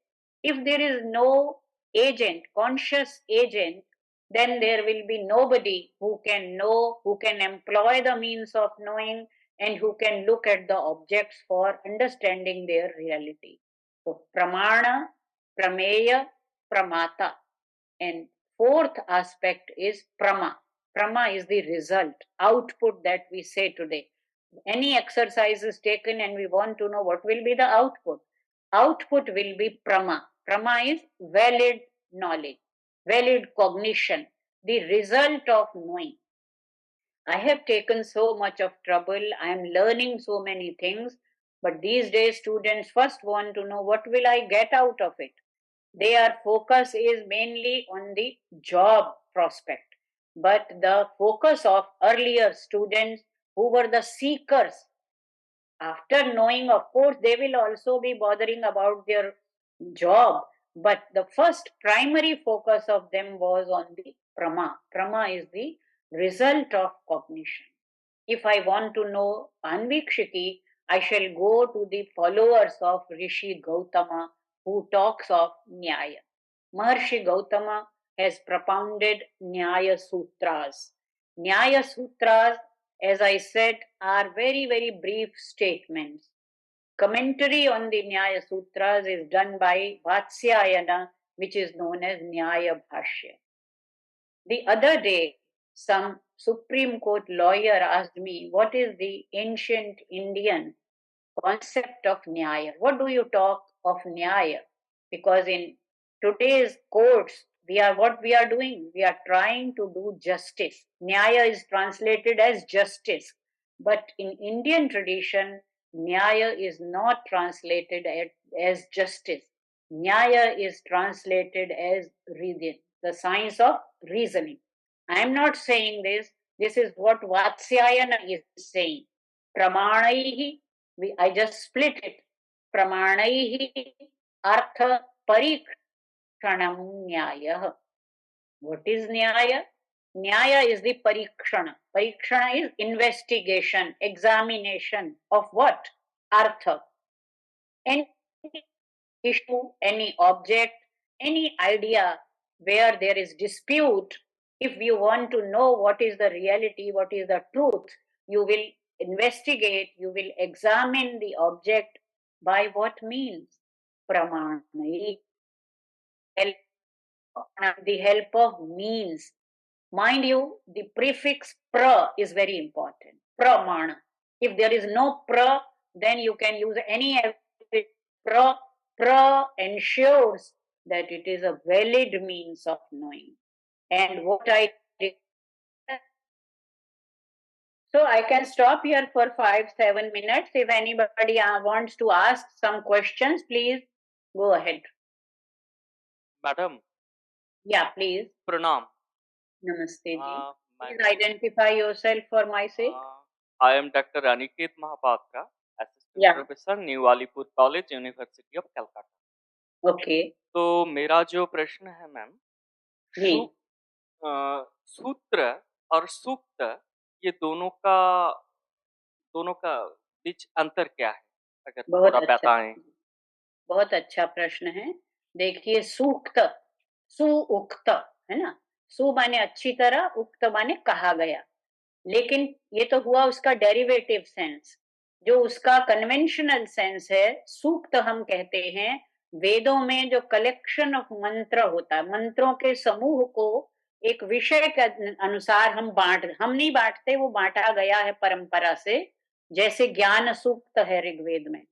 If there is no agent, conscious agent, then there will be nobody who can know, who can employ the means of knowing, and who can look at the objects for understanding their reality. So, Pramana, Prameya, Pramata. And fourth aspect is Prama. Prama is the result, output that we say today. Any exercise is taken and we want to know what will be the output. Output will be Prama. Prama is valid knowledge, valid cognition, the result of knowing. I have taken so much of trouble, I am learning so many things, but these days students first want to know what will I get out of it. Their focus is mainly on the job prospect. But the focus of earlier students who were the seekers, after knowing, of course, they will also be bothering about their job. But the first primary focus of them was on the Prama. Prama is the result of cognition. If I want to know Anvikshiki, I shall go to the followers of Rishi Gautama who talks of Nyaya. Maharshi Gautama has propounded Nyaya Sutras. Nyaya Sutras, as I said, are very, very brief statements. Commentary on the Nyaya Sutras is done by Vatsyayana, which is known as Nyaya Bhashya. The other day, some Supreme Court lawyer asked me, what is the ancient Indian concept of Nyaya? What do you talk of Nyaya? Because in today's courts, what we are doing? We are trying to do justice. Nyaya is translated as justice. But in Indian tradition, Nyaya is not translated as justice. Nyaya is translated as reason, the science of reasoning. I am not saying this. This is what Vatsyayana is saying. Pramanaihi, I just split it. Pramanaihi artha parikshanam nyaya. What is nyaya? Nyaya is the parikshana. Parikshana is investigation, examination of what? Artha. Any issue, any object, any idea where there is dispute, if you want to know what is the reality, what is the truth, you will investigate, you will examine the object by what means? Pramana. The help of means. Mind you, the prefix pra is very important. Pramana. If there is no pra, then you can use any pra. Pra ensures that it is a valid means of knowing. And what I did, so I can stop here for 5-7 minutes. If anybody wants to ask some questions, please go ahead. Madam, Yeah, please. Pranam. Namaste ji. Please मैं identify yourself for my sake. I am Dr. Aniket Mahapatra, Assistant Yeah. Professor, New Alipur College, University of Calcutta. Okay. तो मेरा जो प्रश्न है ma'am, जी. सूत्र और सूक्त ये दोनों का बीच अंतर क्या है, अगर बहुत थोड़ा अच्छा बताएं. बहुत अच्छा प्रश्न है. देखिए, सूक्त, सुउक्त है ना. सु माने अच्छी तरह, उक्त माने कहा गया. लेकिन ये तो हुआ उसका डेरिवेटिव सेंस. जो उसका कन्वेंशनल सेंस है, सूक्त हम कहते हैं वेदों में जो कलेक्शन ऑफ मंत्र होता है, मंत्रों के समूह को एक विषय के अनुसार हम नहीं बांटते, वो बांटा गया है परंपरा से. जैसे ज्ञान सूक्त है ऋग्वेद में,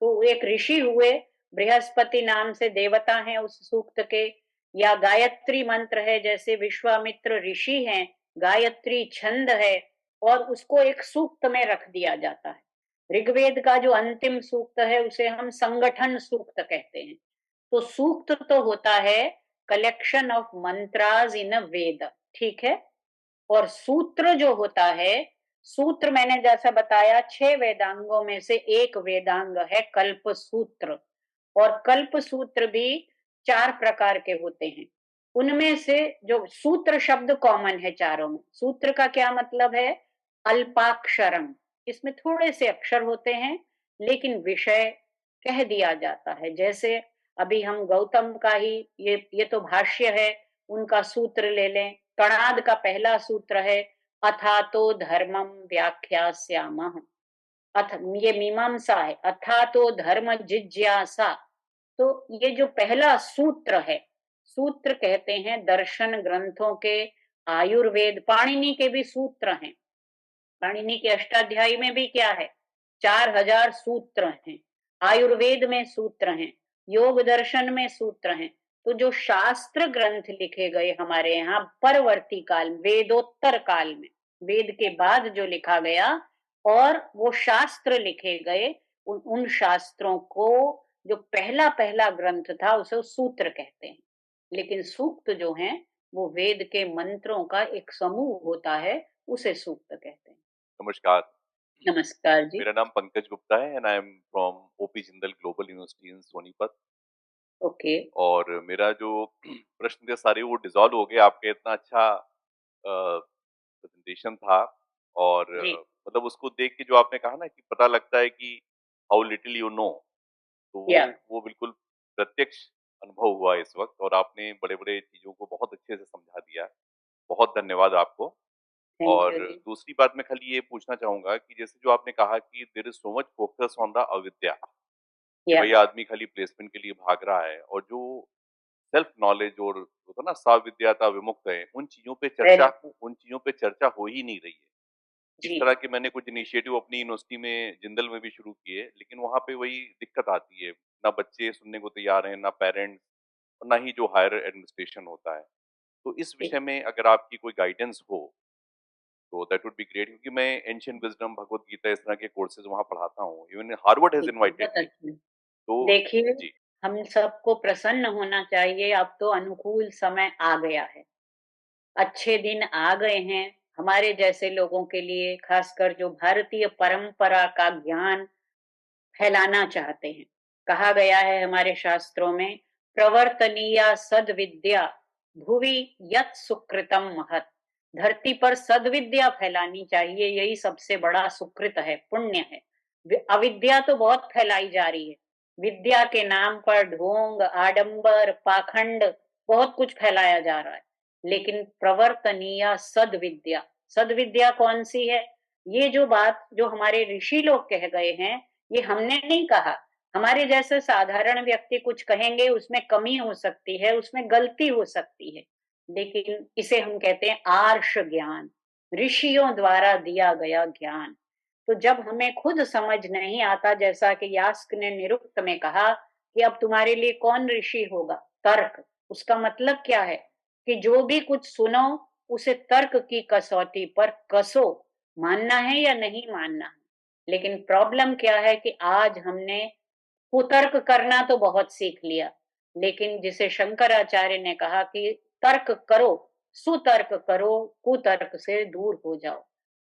तो एक ऋषि हुए, बृहस्पति नाम से देवता हैं उस सूक्त के. या गायत्री मंत्र है, जैसे विश्वामित्र ऋषि हैं, गायत्री छंद है, और उसको एक सूक्त में रख दिया जाता है. ऋग्वेद का जो अंतिम सूक्त है उसे हम संगठन सूक्त कहते हैं. तो सूक्त तो होता है कलेक्शन ऑफ मंत्रास इन अ वेद, ठीक है. और सूत्र जो होता है, सूत्र मैंने जैसा बताया 6 वेदांगों में से एक वेदांग है कल्प सूत्र. और कल्प सूत्र भी 4 प्रकार के होते हैं. उनमें से जो सूत्र शब्द कॉमन है चारों में, सूत्र का क्या मतलब है? अल्पाक्षरम, इसमें थोड़े से अक्षर होते हैं लेकिन विषय कह दिया जाता है। जैसे अभी हम गौतम का ही ये तो भाष्य है, उनका सूत्र ले लें। कणाद का पहला सूत्र है अथातो धर्मम व्याख्यास्यामः। अथ ये मीमांसा है, अथा तो धर्म जिज्ञासा। तो ये जो पहला सूत्र है, सूत्र कहते हैं दर्शन ग्रंथों के, आयुर्वेद, पाणिनि के भी सूत्र हैं। पाणिनि के अष्टाध्यायी में भी क्या है? 4000 सूत्र हैं। आयुर्वेद में सूत्र हैं, योग दर्शन में सूत्र हैं। तो जो शास्त्र ग्रंथ लिखे गए हमारे यहाँ परवर्ती काल, वेदोत्तर काल में, वेद के बाद जो लिखा गया और वो शास्त्र लिखे गए, उन शास्त्रों को जो पहला पहला ग्रंथ था उसे सूत्र कहते हैं। लेकिन सूक्त जो है वो वेद के मंत्रों का एक समूह होता है, उसे सूक्त कहते हैं। नमस्कार। नमस्कार जी। मेरा नाम पंकज गुप्ता है and I am from OP Jindal global university in Sonipat. Okay. और मेरा जो प्रश्न थे सारे वो डिसॉल्व हो गए, आपके इतना अच्छा प्रेजेंटेशन था। और जी। मतलब उसको देख के जो आपने कहा ना कि पता लगता है कि हाउ लिटिल यू नो, तो Yeah. वो बिल्कुल प्रत्यक्ष अनुभव हुआ इस वक्त। और आपने बड़े बड़े चीजों को बहुत अच्छे से समझा दिया, बहुत धन्यवाद आपको। थैंक और यू जी। दूसरी बात मैं खाली ये पूछना चाहूंगा कि जैसे जो आपने कहा कि there is so much focus on the avidya, कि या भाई आदमी खाली प्लेसमेंट के लिए भाग रहा है, और जो सेल्फ नॉलेज और होता ना साविद्याता विमुक्त है, उन चीजों पे चर्चा हो ही नहीं रही है। इस जी। तरह के मैंने कुछ इनिशिएटिव अपनी यूनिवर्सिटी में जिंदल में भी शुरू किए, लेकिन वहां पे वही दिक्कत आती है, ना बच्चे सुनने को तैयार हैं, ना पेरेंट्स, और ना ही जो हायर एडमिनिस्ट्रेशन होता है। तो इस जी। विषय में अगर आपकी कोई गाइडेंस हो तो दैट वुड बी ग्रेट, क्योंकि मैं एंशिएंट विजडम, भगवत गीता, इस तरह के कोर्सेज वहां पढ़ाता हूँ। इवन हार्वर्ड हैज जी, इनवाइटेड बहुत मी। अच्छे। तो देखिए, जी हम सबको प्रसन्न होना चाहिए, अब तो अनुकूल समय आ गया है, अच्छे दिन आ गए हैं हमारे जैसे लोगों के लिए, खासकर जो भारतीय परंपरा का ज्ञान फैलाना चाहते हैं। कहा गया है हमारे शास्त्रों में, प्रवर्तनीया सद्विद्या भुवि यत् सुकृतम महत्। धरती पर सद्विद्या फैलानी चाहिए, यही सबसे बड़ा सुकृत है, पुण्य है। अविद्या तो बहुत फैलाई जा रही है, विद्या के नाम पर ढोंग, आडंबर, पाखंड, बहुत कुछ फैलाया जा रहा है। लेकिन प्रवर्तनीय सद्विद्या, सद्विद्या कौन सी है? ये जो बात जो हमारे ऋषि लोग कह गए हैं, ये हमने नहीं कहा। हमारे जैसे साधारण व्यक्ति कुछ कहेंगे, उसमें कमी हो सकती है, उसमें गलती हो सकती है, लेकिन इसे हम कहते हैं आर्ष ज्ञान, ऋषियों द्वारा दिया गया ज्ञान। तो जब हमें खुद समझ नहीं आता, जैसा कि यास्क ने निरुक्त में कहा कि अब तुम्हारे लिए कौन ऋषि होगा? तर्क। उसका मतलब क्या है कि जो भी कुछ सुनो उसे तर्क की कसौटी पर कसो, मानना है या नहीं मानना है। लेकिन प्रॉब्लम क्या है कि आज हमने कुतर्क करना तो बहुत सीख लिया, लेकिन जिसे शंकराचार्य ने कहा कि तर्क करो, सुतर्क करो, कुतर्क से दूर हो जाओ।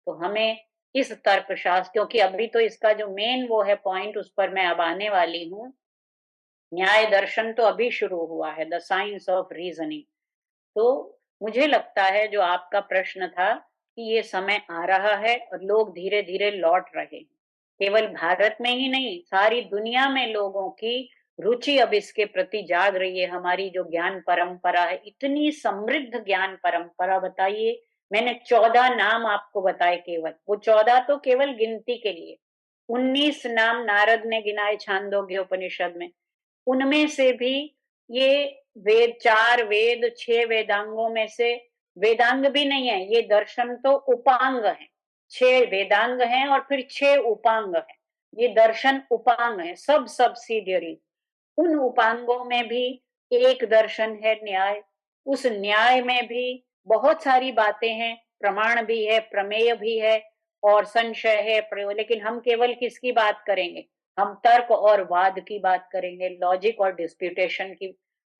तो हमें इस तर्क शास्त्र, क्योंकि अभी तो इसका जो मेन वो है पॉइंट, उस पर मैं अब आने वाली हूँ। न्याय दर्शन तो अभी शुरू हुआ है, द साइंस ऑफ रीजनिंग। तो मुझे लगता है जो आपका प्रश्न था कि ये समय आ रहा है और लोग धीरे धीरे लौट रहे हैं। केवल भारत में ही नहीं, सारी दुनिया में लोगों की रुचि अब इसके प्रति जाग रही है। हमारी जो ज्ञान परंपरा है, इतनी समृद्ध ज्ञान परंपरा, बताइए, मैंने 14 नाम आपको बताए, केवल वो 14 तो केवल गिनती के लिए, 19 नाम नारद ने गिनाए छांदोग्य उपनिषद में। उनमें से भी ये वेद, 4 वेद, 6 वेदांगों में से, वेदांग भी नहीं है ये, दर्शन तो उपांग है। 6 वेदांग हैं और फिर 6 उपांग है, ये दर्शन उपांग है, सब सब्सिडियरी। उन उपांगों में भी एक दर्शन है न्याय, उस न्याय में भी बहुत सारी बातें हैं, प्रमाण भी है, प्रमेय भी है और संशय है, प्रयोग। लेकिन हम केवल किसकी बात करेंगे? हम तर्क और वाद की बात करेंगे, लॉजिक और डिस्प्यूटेशन की।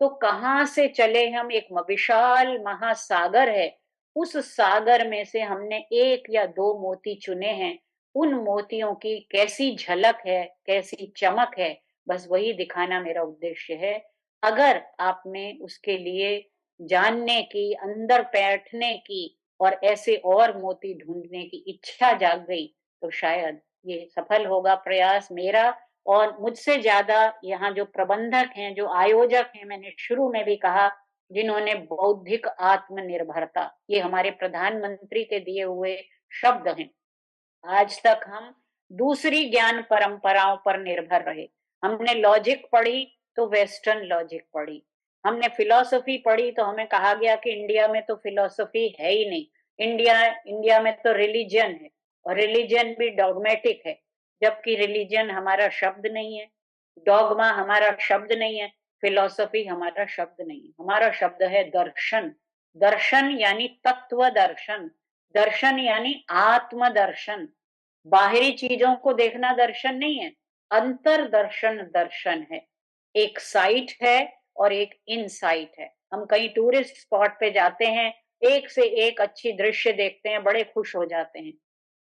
तो कहाँ से चले हम? एक विशाल महासागर है, उस सागर में से हमने 1 या 2 मोती चुने हैं। उन मोतियों की कैसी झलक है, कैसी चमक है, बस वही दिखाना मेरा उद्देश्य है। अगर आप में उसके लिए जानने की, अंदर बैठने की और ऐसे और मोती ढूंढने की इच्छा जाग गई तो शायद ये सफल होगा प्रयास मेरा। और मुझसे ज्यादा यहाँ जो प्रबंधक हैं, जो आयोजक हैं, मैंने शुरू में भी कहा, जिन्होंने बौद्धिक आत्मनिर्भरता, ये हमारे प्रधानमंत्री के दिए हुए शब्द हैं। आज तक हम दूसरी ज्ञान परंपराओं पर निर्भर रहे। हमने लॉजिक पढ़ी तो वेस्टर्न लॉजिक पढ़ी, हमने फिलॉसफी पढ़ी तो हमें कहा गया कि इंडिया में तो फिलॉसफी है ही नहीं, इंडिया में तो रिलीजन है, और रिलीजन भी डॉगमेटिक है, जबकि रिलीजन हमारा शब्द नहीं है, डॉगमा हमारा शब्द नहीं है, फिलॉसफी हमारा शब्द नहीं है। हमारा शब्द है दर्शन। दर्शन यानी तत्व दर्शन, दर्शन यानी आत्मदर्शन। बाहरी चीजों को देखना दर्शन नहीं है, अंतर दर्शन दर्शन है। एक साइट है और एक इनसाइट है। हम कहीं टूरिस्ट स्पॉट पे जाते हैं, एक से एक अच्छी दृश्य देखते हैं, बड़े खुश हो जाते हैं,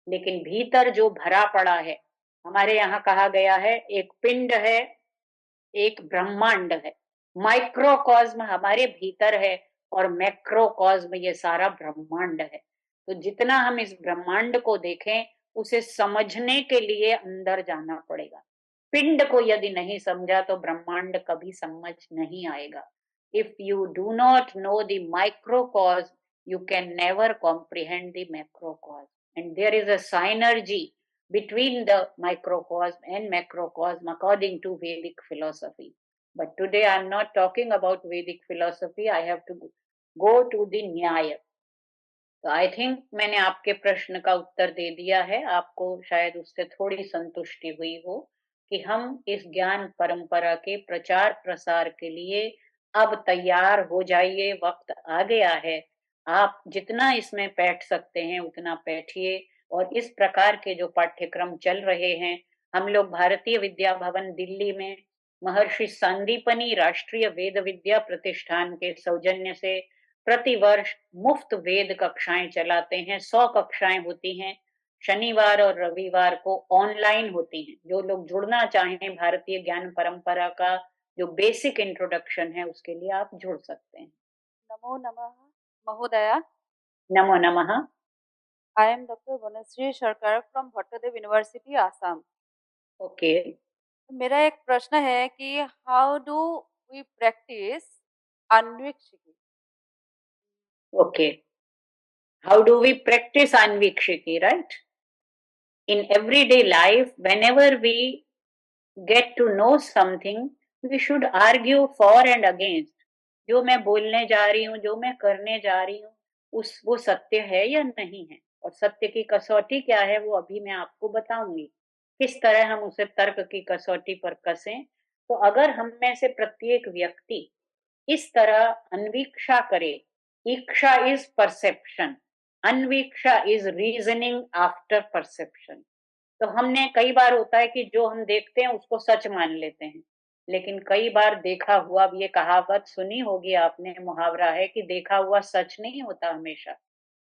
लेकिन भीतर जो भरा पड़ा है, हमारे यहाँ कहा गया है एक पिंड है, एक ब्रह्मांड है। माइक्रोकॉस्म हमारे भीतर है और मैक्रोकॉस्म ये सारा ब्रह्मांड है। तो जितना हम इस ब्रह्मांड को देखें, उसे समझने के लिए अंदर जाना पड़ेगा। पिंड को यदि नहीं समझा तो ब्रह्मांड कभी समझ नहीं आएगा। If you do not know the microcosm, you can never comprehend the macrocosm, and there is a synergy between the microcosm and macrocosm according to Vedic philosophy. But today I am not talking about Vedic philosophy, I have to go to the Nyaya. तो I think मैंने आपके प्रश्न का उत्तर दे दिया है, आपको शायद उससे थोड़ी संतुष्टि हुई हो कि हम इस ज्ञान परंपरा के प्रचार प्रसार के लिए अब तैयार हो जाइए, वक्त आ गया है। आप जितना इसमें बैठ सकते हैं उतना बैठिए, और इस प्रकार के जो पाठ्यक्रम चल रहे हैं, हम लोग भारतीय विद्या भवन दिल्ली में महर्षि सांदीपनी राष्ट्रीय वेद विद्या प्रतिष्ठान के सौजन्य से प्रतिवर्ष मुफ्त वेद कक्षाएं चलाते हैं। 100 कक्षाएं होती हैं, शनिवार और रविवार को ऑनलाइन होती हैं। जो लोग जुड़ना चाहें भारतीय ज्ञान परंपरा का जो बेसिक इंट्रोडक्शन है, उसके लिए आप जुड़ सकते हैं। नमो नमः महोदया। नमो नमः। I am Dr. Vanashree Sarkar from Bhattadev University, Assam. Okay. मेरा एक प्रश्न है कि how do we practice anvikshiki? Okay. How do we practice Anvikshiki, right? In everyday life, whenever we get to know something, we should argue for and against. जो मैं बोलने जा रही हूँ, जो मैं करने जा रही हूँ, वो सत्य है या नहीं है, और सत्य की कसौटी क्या है वो अभी मैं आपको बताऊंगी। किस तरह हम उसे तर्क की कसौटी पर कसें। तो अगर हम में से प्रत्येक व्यक्ति इस तरह अन्वीक्षा करे, iksha is perception, anviksha is reasoning after perception. तो हमने कई बार होता है कि जो हम देखते हैं उसको सच मान लेते हैं, लेकिन कई बार देखा हुआ, ये कहावत सुनी होगी आपने, मुहावरा है कि देखा हुआ सच नहीं होता हमेशा।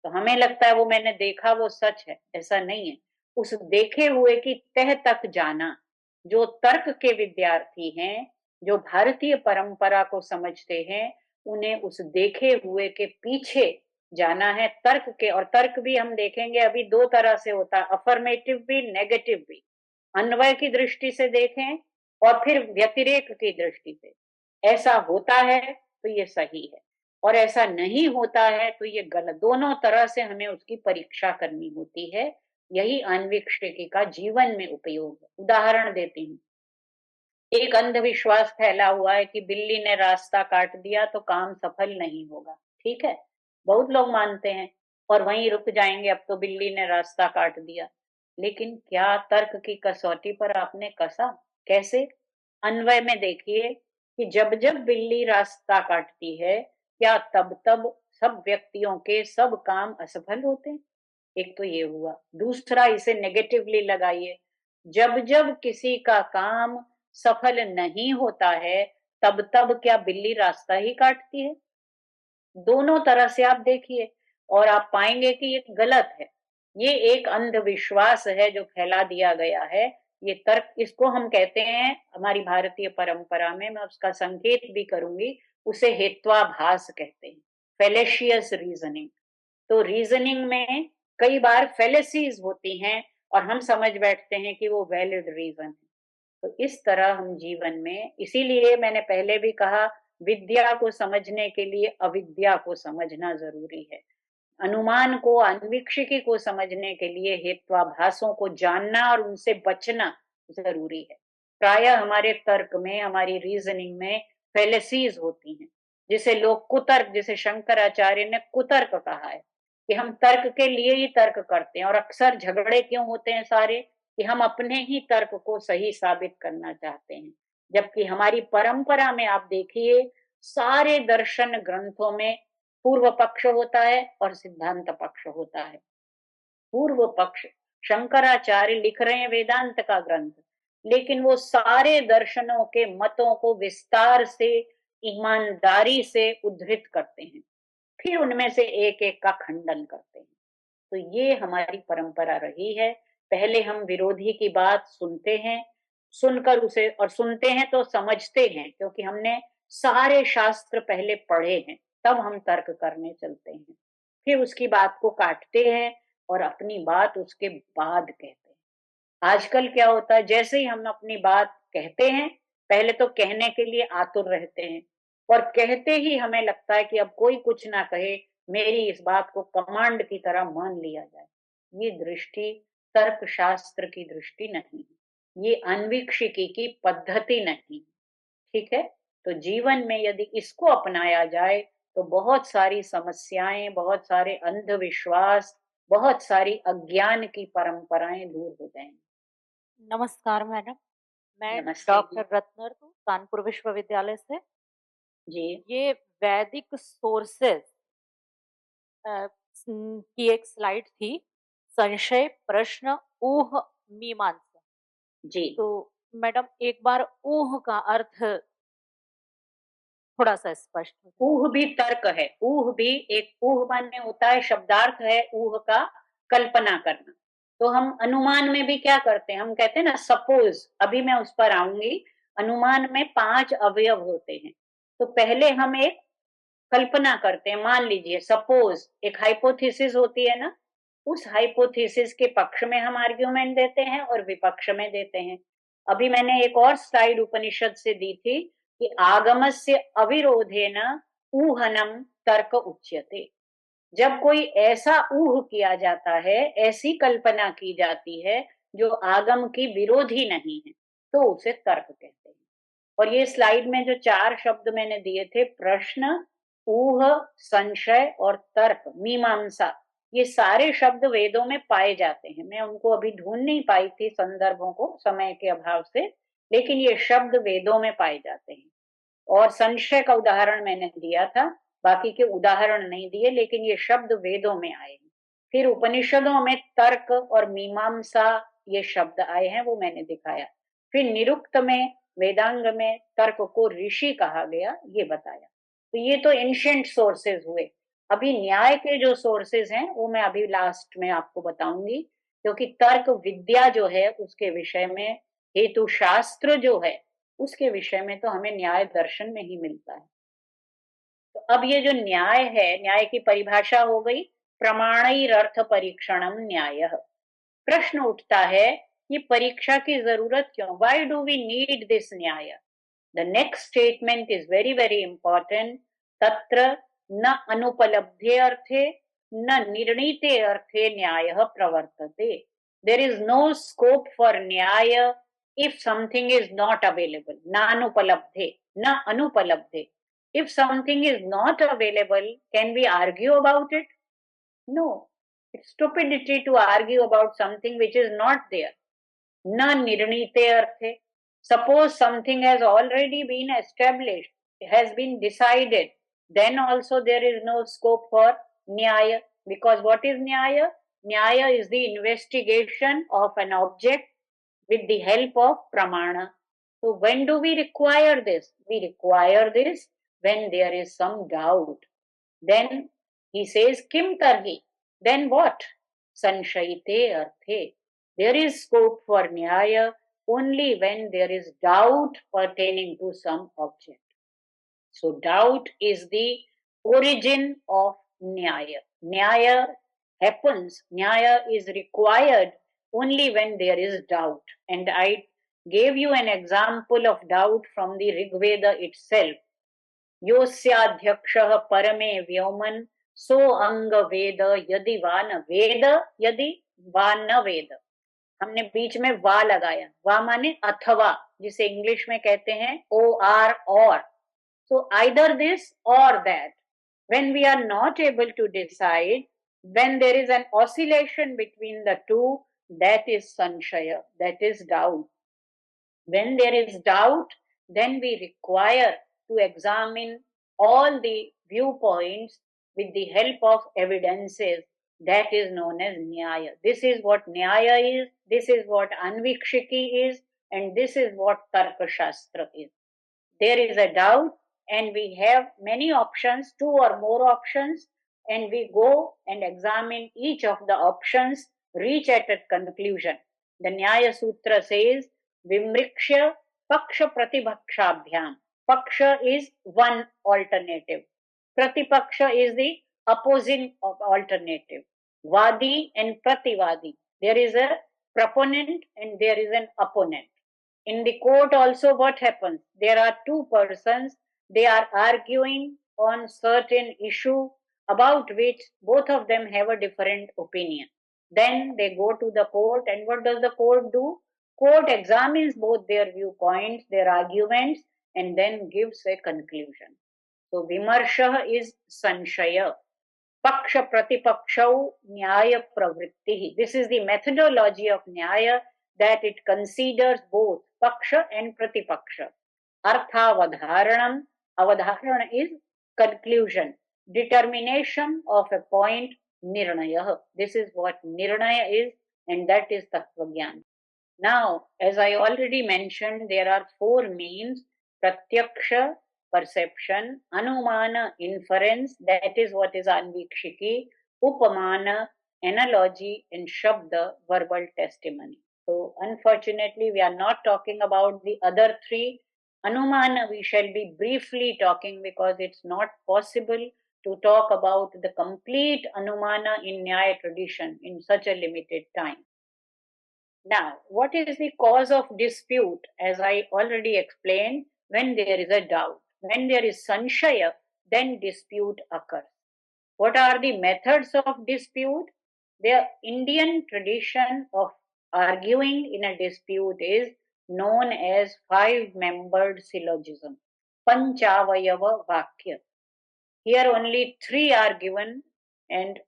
तो हमें लगता है वो मैंने देखा वो सच है, ऐसा नहीं है। उस देखे हुए की तह तक जाना, जो तर्क के विद्यार्थी हैं, जो भारतीय परंपरा को समझते हैं, उन्हें उस देखे हुए के पीछे जाना है, तर्क के। और तर्क भी हम देखेंगे अभी 2 तरह से होता है, अफर्मेटिव भी, नेगेटिव भी। अन्वय की दृष्टि से देखें और फिर व्यतिरेक की दृष्टि से। ऐसा होता है तो ये सही है, और ऐसा नहीं होता है तो ये गलत। दोनों तरह से हमें उसकी परीक्षा करनी होती है। यही अन्वीक्षिकी का जीवन में उपयोग है। उदाहरण देती हूँ। एक अंधविश्वास फैला हुआ है कि बिल्ली ने रास्ता काट दिया तो काम सफल नहीं होगा। ठीक है, बहुत लोग मानते हैं और वहीं रुक जाएंगे, अब तो बिल्ली ने रास्ता काट दिया। लेकिन क्या तर्क की कसौटी पर आपने कसा? कैसे? अन्वय में देखिए कि जब जब बिल्ली रास्ता काटती है, क्या तब तब सब व्यक्तियों के सब काम असफल होते हैं? एक तो ये हुआ। दूसरा, इसे नेगेटिवली लगाइए, जब जब किसी का काम सफल नहीं होता है, तब तब क्या बिल्ली रास्ता ही काटती है? दोनों तरह से आप देखिए और आप पाएंगे कि ये गलत है। ये एक अंधविश्वास है जो फैला दिया गया है। ये तर्क, इसको हम कहते हैं हमारी भारतीय परंपरा में, मैं उसका संकेत भी करूंगी, उसे हेत्वाभास कहते हैं, फेलेशियस रीजनिंग। तो रीजनिंग में कई बार फेलेसीज होती हैं और हम समझ बैठते हैं कि वो वैलिड रीजन है। तो इस तरह हम जीवन में, इसीलिए मैंने पहले भी कहा, विद्या को समझने के लिए अविद्या को समझना जरूरी है। अनुमान को, अन्वीक्षिकी को समझने के लिए हेत्वाभासों को जानना और उनसे बचना जरूरी है। प्रायः हमारे तर्क में, हमारी रीजनिंग में फेलेसीज होती हैं, जिसे लोग कुतर्क, जिसे शंकराचार्य ने कुतर्क कहा है, कि हम तर्क के लिए ही तर्क करते हैं। और अक्सर झगड़े क्यों होते हैं सारे, कि हम अपने ही तर्क को सही साबित करना चाहते हैं। जबकि हमारी परंपरा में आप देखिए, सारे दर्शन ग्रंथों में पूर्व पक्ष होता है और सिद्धांत पक्ष होता है। पूर्व पक्ष, शंकराचार्य लिख रहे हैं वेदांत का ग्रंथ, लेकिन वो सारे दर्शनों के मतों को विस्तार से, ईमानदारी से उद्धृत करते हैं, फिर उनमें से एक एक का खंडन करते हैं। तो ये हमारी परंपरा रही है। पहले हम विरोधी की बात सुनते हैं, सुनकर उसे, और सुनते हैं तो समझते हैं, क्योंकि हमने सारे शास्त्र पहले पढ़े हैं, तब हम तर्क करने चलते हैं। फिर उसकी बात को काटते हैं और अपनी बात उसके बाद कहते हैं। आजकल क्या होता है, जैसे ही हम अपनी बात कहते हैं, पहले तो कहने के लिए आतुर रहते हैं, और कहते ही हमें लगता है कि अब कोई कुछ ना कहे, मेरी इस बात को कमांड की तरह मान लिया जाए। ये दृष्टि तर्क शास्त्र की दृष्टि नहीं है, ये अन्वीक्षिकी की पद्धति नहीं। ठीक है, तो जीवन में यदि इसको अपनाया जाए तो बहुत सारी समस्याएं, बहुत सारे अंधविश्वास, बहुत सारी अज्ञान की परंपराएं दूर हो जाएंगी। नमस्कार मैडम, मैं नमस्ते जी। डॉक्टर रत्नर हूँ, कानपुर विश्वविद्यालय से। जी ये वैदिक सोर्सेज की एक स्लाइड थी, संशय, प्रश्न, ऊह, मीमांसा। जी। तो मैडम एक बार ऊह का अर्थ थोड़ा सा स्पष्ट हो जाए। ऊह भी तर्क है, ऊह भी एक, ऊह माने होता है, शब्दार्थ है ऊह का, कल्पना करना। तो हम अनुमान में भी क्या करते हैं, हम कहते हैं ना सपोज, अभी मैं उस पर आऊंगी। अनुमान में 5 अवयव होते हैं। तो पहले हम एक कल्पना करते हैं, मान लीजिए सपोज एक हाइपोथेसिस होती है ना, उस हाइपोथेसिस के पक्ष में हम आर्ग्यूमेंट देते हैं और विपक्ष में देते हैं। अभी मैंने एक और स्लाइड उपनिषद से दी थी कि आगमस्य अविरोधेन ऊहनम तर्क उच्यते। जब कोई ऐसा ऊह किया जाता है, ऐसी कल्पना की जाती है जो आगम की विरोधी नहीं है, तो उसे तर्क कहते हैं। और ये स्लाइड में जो 4 शब्द मैंने दिए थे, प्रश्न, ऊह, संशय और तर्क, मीमांसा, ये सारे शब्द वेदों में पाए जाते हैं। मैं उनको अभी ढूंढ नहीं पाई थी संदर्भों को, समय के अभाव से, लेकिन ये शब्द वेदों में पाए जाते हैं। और संशय का उदाहरण मैंने दिया था, बाकी के उदाहरण नहीं दिए, लेकिन ये शब्द वेदों में आए हैं। फिर उपनिषदों में तर्क और मीमांसा ये शब्द आए हैं, वो मैंने दिखाया। फिर निरुक्त में, वेदांग में तर्क को ऋषि कहा गया, ये बताया। तो ये तो एंशिएंट सोर्सेज हुए। अभी न्याय के जो सोर्सेज हैं वो मैं अभी लास्ट में आपको बताऊंगी, क्योंकि तर्क विद्या जो है उसके विषय में, हेतु शास्त्र जो है उसके विषय में तो हमें न्याय दर्शन में ही मिलता है। तो अब ये जो न्याय है, न्याय की परिभाषा हो गई, प्रमाणैरर्थ परीक्षणम न्याय। प्रश्न उठता है, ये परीक्षा की जरूरत क्यों? Why do we need this nyaya? The next statement is very very important. तत्र न अनुपलब्धे अर्थे न निर्णीते अर्थे न्याय प्रवर्तते। There is no scope for nyaya if something is not available. Na anupalabdhe, na anupalabdhe. If something is not available, can we argue about it? No. It's stupidity to argue about something which is not there. Na nirnite arthe. Suppose something has already been established, has been decided, then also there is no scope for nyaya. Because what is nyaya? Nyaya is the investigation of an object with the help of pramana. So when do we require this? We require this when there is some doubt. Then he says, Kim tarhi? Then what? Sanshayite arthe. There is scope for nyaya only when there is doubt pertaining to some object. So doubt is the origin of Nyaya. Nyaya happens, Nyaya is required only when there is doubt. And I gave you an example of doubt from the Rig Veda itself. योस्याध्यक्षः परमे व्योमन सो अंग वेद यदि वा न वेद यदि वा न वेद. हमने बीच में वा लगाया, वा माने अथवा, जिसे इंग्लिश में कहते हैं ओ आर और. So either this or that. When we are not able to decide, when there is an oscillation between the two, that is sanshaya, that is doubt. When there is doubt, then we require to examine all the viewpoints with the help of evidences. That is known as Nyaya. This is what Nyaya is, this is what Anvikshiki is, and this is what Tarka Shastra is. There is a doubt, and we have many options, 2 or more options, and we go and examine each of the options, reach at a conclusion. The Nyaya Sutra says, Vimrikshya Paksha Pratibhakshabhyam. Paksha is one alternative. Pratipaksha is the opposing of alternative. Vadi and Prativadi. There is a proponent and there is an opponent. In the court also what happens? There are 2 persons, they are arguing on certain issue about which both of them have a different opinion. Then they go to the court, and what does the court do? Court examines both their viewpoints, their arguments, and then gives a conclusion. So vimarsha is sanshaya. Paksha pratipakshau nyaya pravritti. This is the methodology of nyaya, that it considers both paksha and pratipaksha. Arthavadharanam. Avadharana is conclusion, determination of a point, nirnaya. This is what nirnaya is, and that is tattvagyan. Now, as I already mentioned, there are 4 means: pratyaksha, perception; anumana, inference, that is what is anvikshiki; upamana, analogy; and shabda, verbal testimony. So, unfortunately, we are not talking about the other 3. Anumana we shall be briefly talking, because it's not possible to talk about the complete Anumana in Nyaya tradition in such a limited time. Now, what is the cause of dispute? As I already explained, when there is a doubt, when there is sanshaya, then dispute occurs. What are the methods of dispute? The Indian tradition of arguing in a dispute is known as 5-membered syllogism, Panchavayava Vakya. Here only 3 are given, and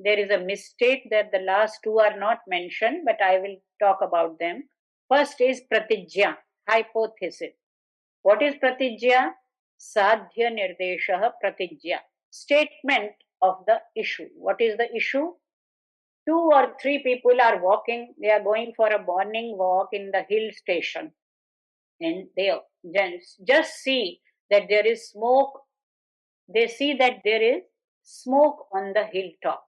there is a mistake that the last 2 are not mentioned, but I will talk about them. First is pratijya, hypothesis. What is pratijya? Sadhya nirdesha pratijya. Statement of the issue. What is the issue? 2 or 3 people are walking, they are going for a morning walk in the hill station, and they just see that there is smoke. They see that there is smoke on the hilltop.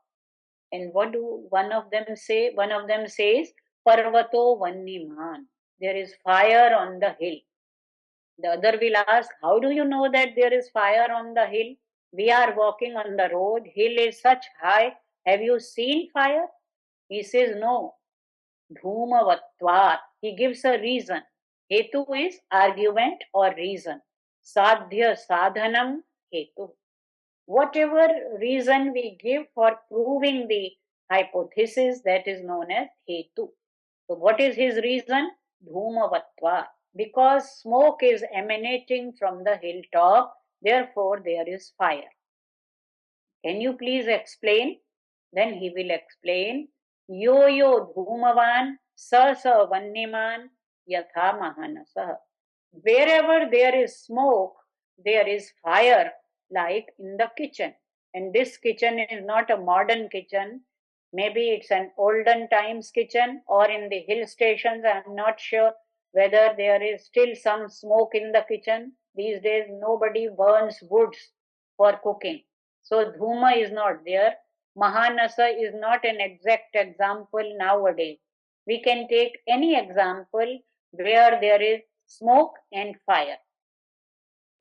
And what do one of them say? One of them says, Parvato Vanniman. There is fire on the hill. The other will ask, how do you know that there is fire on the hill? We are walking on the road, hill is such high. Have you seen fire? He says, no. Dhumavatvat. He gives a reason. Hetu is argument or reason. Sadhya sadhanam hetu. Whatever reason we give for proving the hypothesis, that is known as hetu. So what is his reason? Dhumavatva. Because smoke is emanating from the hilltop, therefore there is fire. Can you please explain? Then he will explain, yo yo dhumavan sa sa vanniman yatha mahanasah. Wherever there is smoke, there is fire, like in the kitchen. And this kitchen is not a modern kitchen. Maybe it's an olden times kitchen, or in the hill stations, I am not sure whether there is still some smoke in the kitchen. These days nobody burns woods for cooking. So dhuma is not there. Mahanasa is not an exact example nowadays. We can take any example where there is smoke and fire.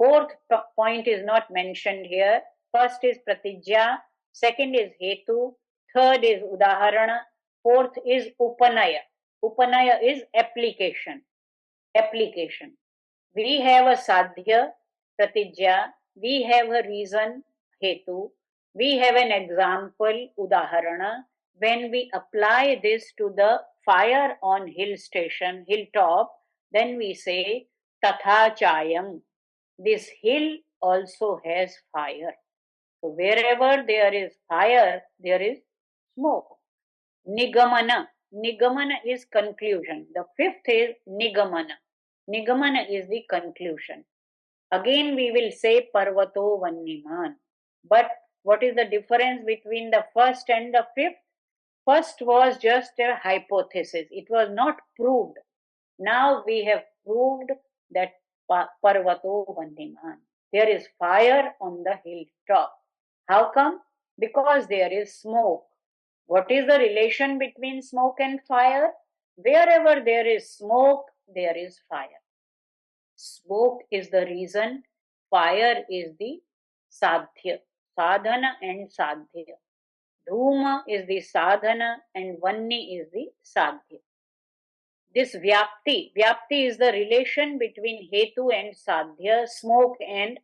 Fourth point is not mentioned here. First is pratijya, second is hetu, third is udaharana, fourth is upanaya. Upanaya is application. Application. We have a sadhya, pratijya, we have a reason, hetu, we have an example, udaharana. When we apply this to the fire on hill station, hilltop, then we say tatha chayam. This hill also has fire. So wherever there is fire, there is smoke. Nigamana. Nigamana is conclusion. The fifth is nigamana. Nigamana is the conclusion. Again we will say parvato vanniman. But what is the difference between the first and the fifth? First was just a hypothesis. It was not proved. Now we have proved that parvato vanniman. There is fire on the hilltop. How come? Because there is smoke. What is the relation between smoke and fire? Wherever there is smoke, there is fire. Smoke is the reason, fire is the sadhya, sadhana and sadhya. Dhuma is the sadhana and vanni is the sadhya. This vyapti is the relation between hetu and sadhya, smoke and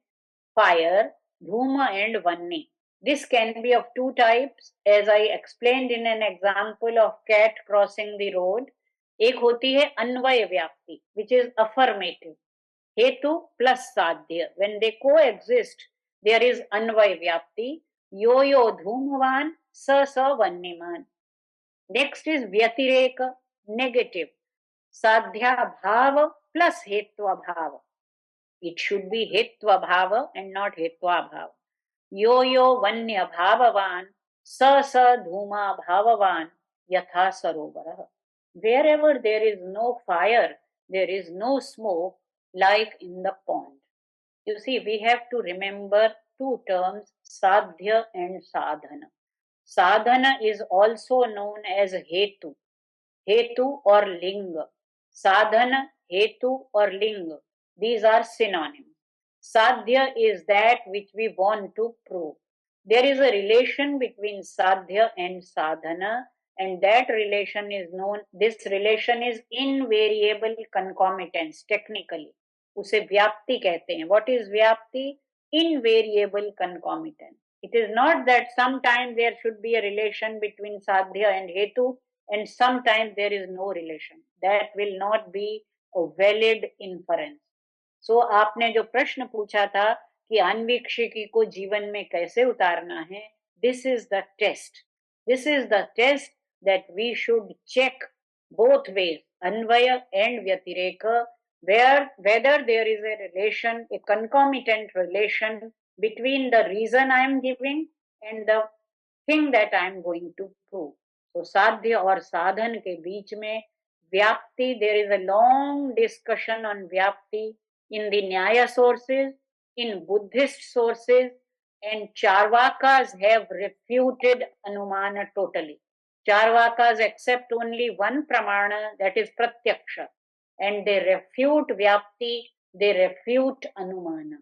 fire, dhuma and vanni. This can be of two types, as I explained in an example of cat crossing the road. एक होती है अन्वय व्याप्ति, which is affirmative. Hetu plus sadhya. When they coexist, there is anvay vyapti. Yo yo dhumvan, sa sa vanniman. Next is vyatireka, negative. Sadhya bhava plus hetva bhava. It should be hetva bhava and not hetva bhava. Yo yo vanya bhavavan, sa sa dhuma bhavavan, yatha sarovara. Wherever there is no fire, there is no smoke, like in the pond. You see, we have to remember two terms, sadhya and sadhana. Sadhana is also known as hetu, hetu or linga. Sadhana, hetu or linga, these are synonyms. Sadhya is that which we want to prove. There is a relation between sadhya and sadhana, and that relation is known, this relation is invariable concomitance technically. उसे व्याप्ति कहते हैं. What is व्याप्ति? Invariable concomitance. It is not that sometimes there should be a relation between sadhya and hetu and sometimes there is no relation. That will not be a valid inference. So आपने जो प्रश्न पूछा था कि अन्वीक्षिकी को जीवन में कैसे उतारना है, this is the test. This is the test that we should check both ways, Anvay and व्यतिरेक, whether there is a relation, a concomitant relation between the reason I am giving and the thing that I am going to prove. So sadhya और साधन के बीच में व्याप्ति, there is a long discussion on vyapti in the Nyaya sources, in Buddhist sources, and Charvakas have refuted Anumana totally. Charvakas accept only one pramana, that is Pratyaksha, and they refute vyapti, they refute Anumana.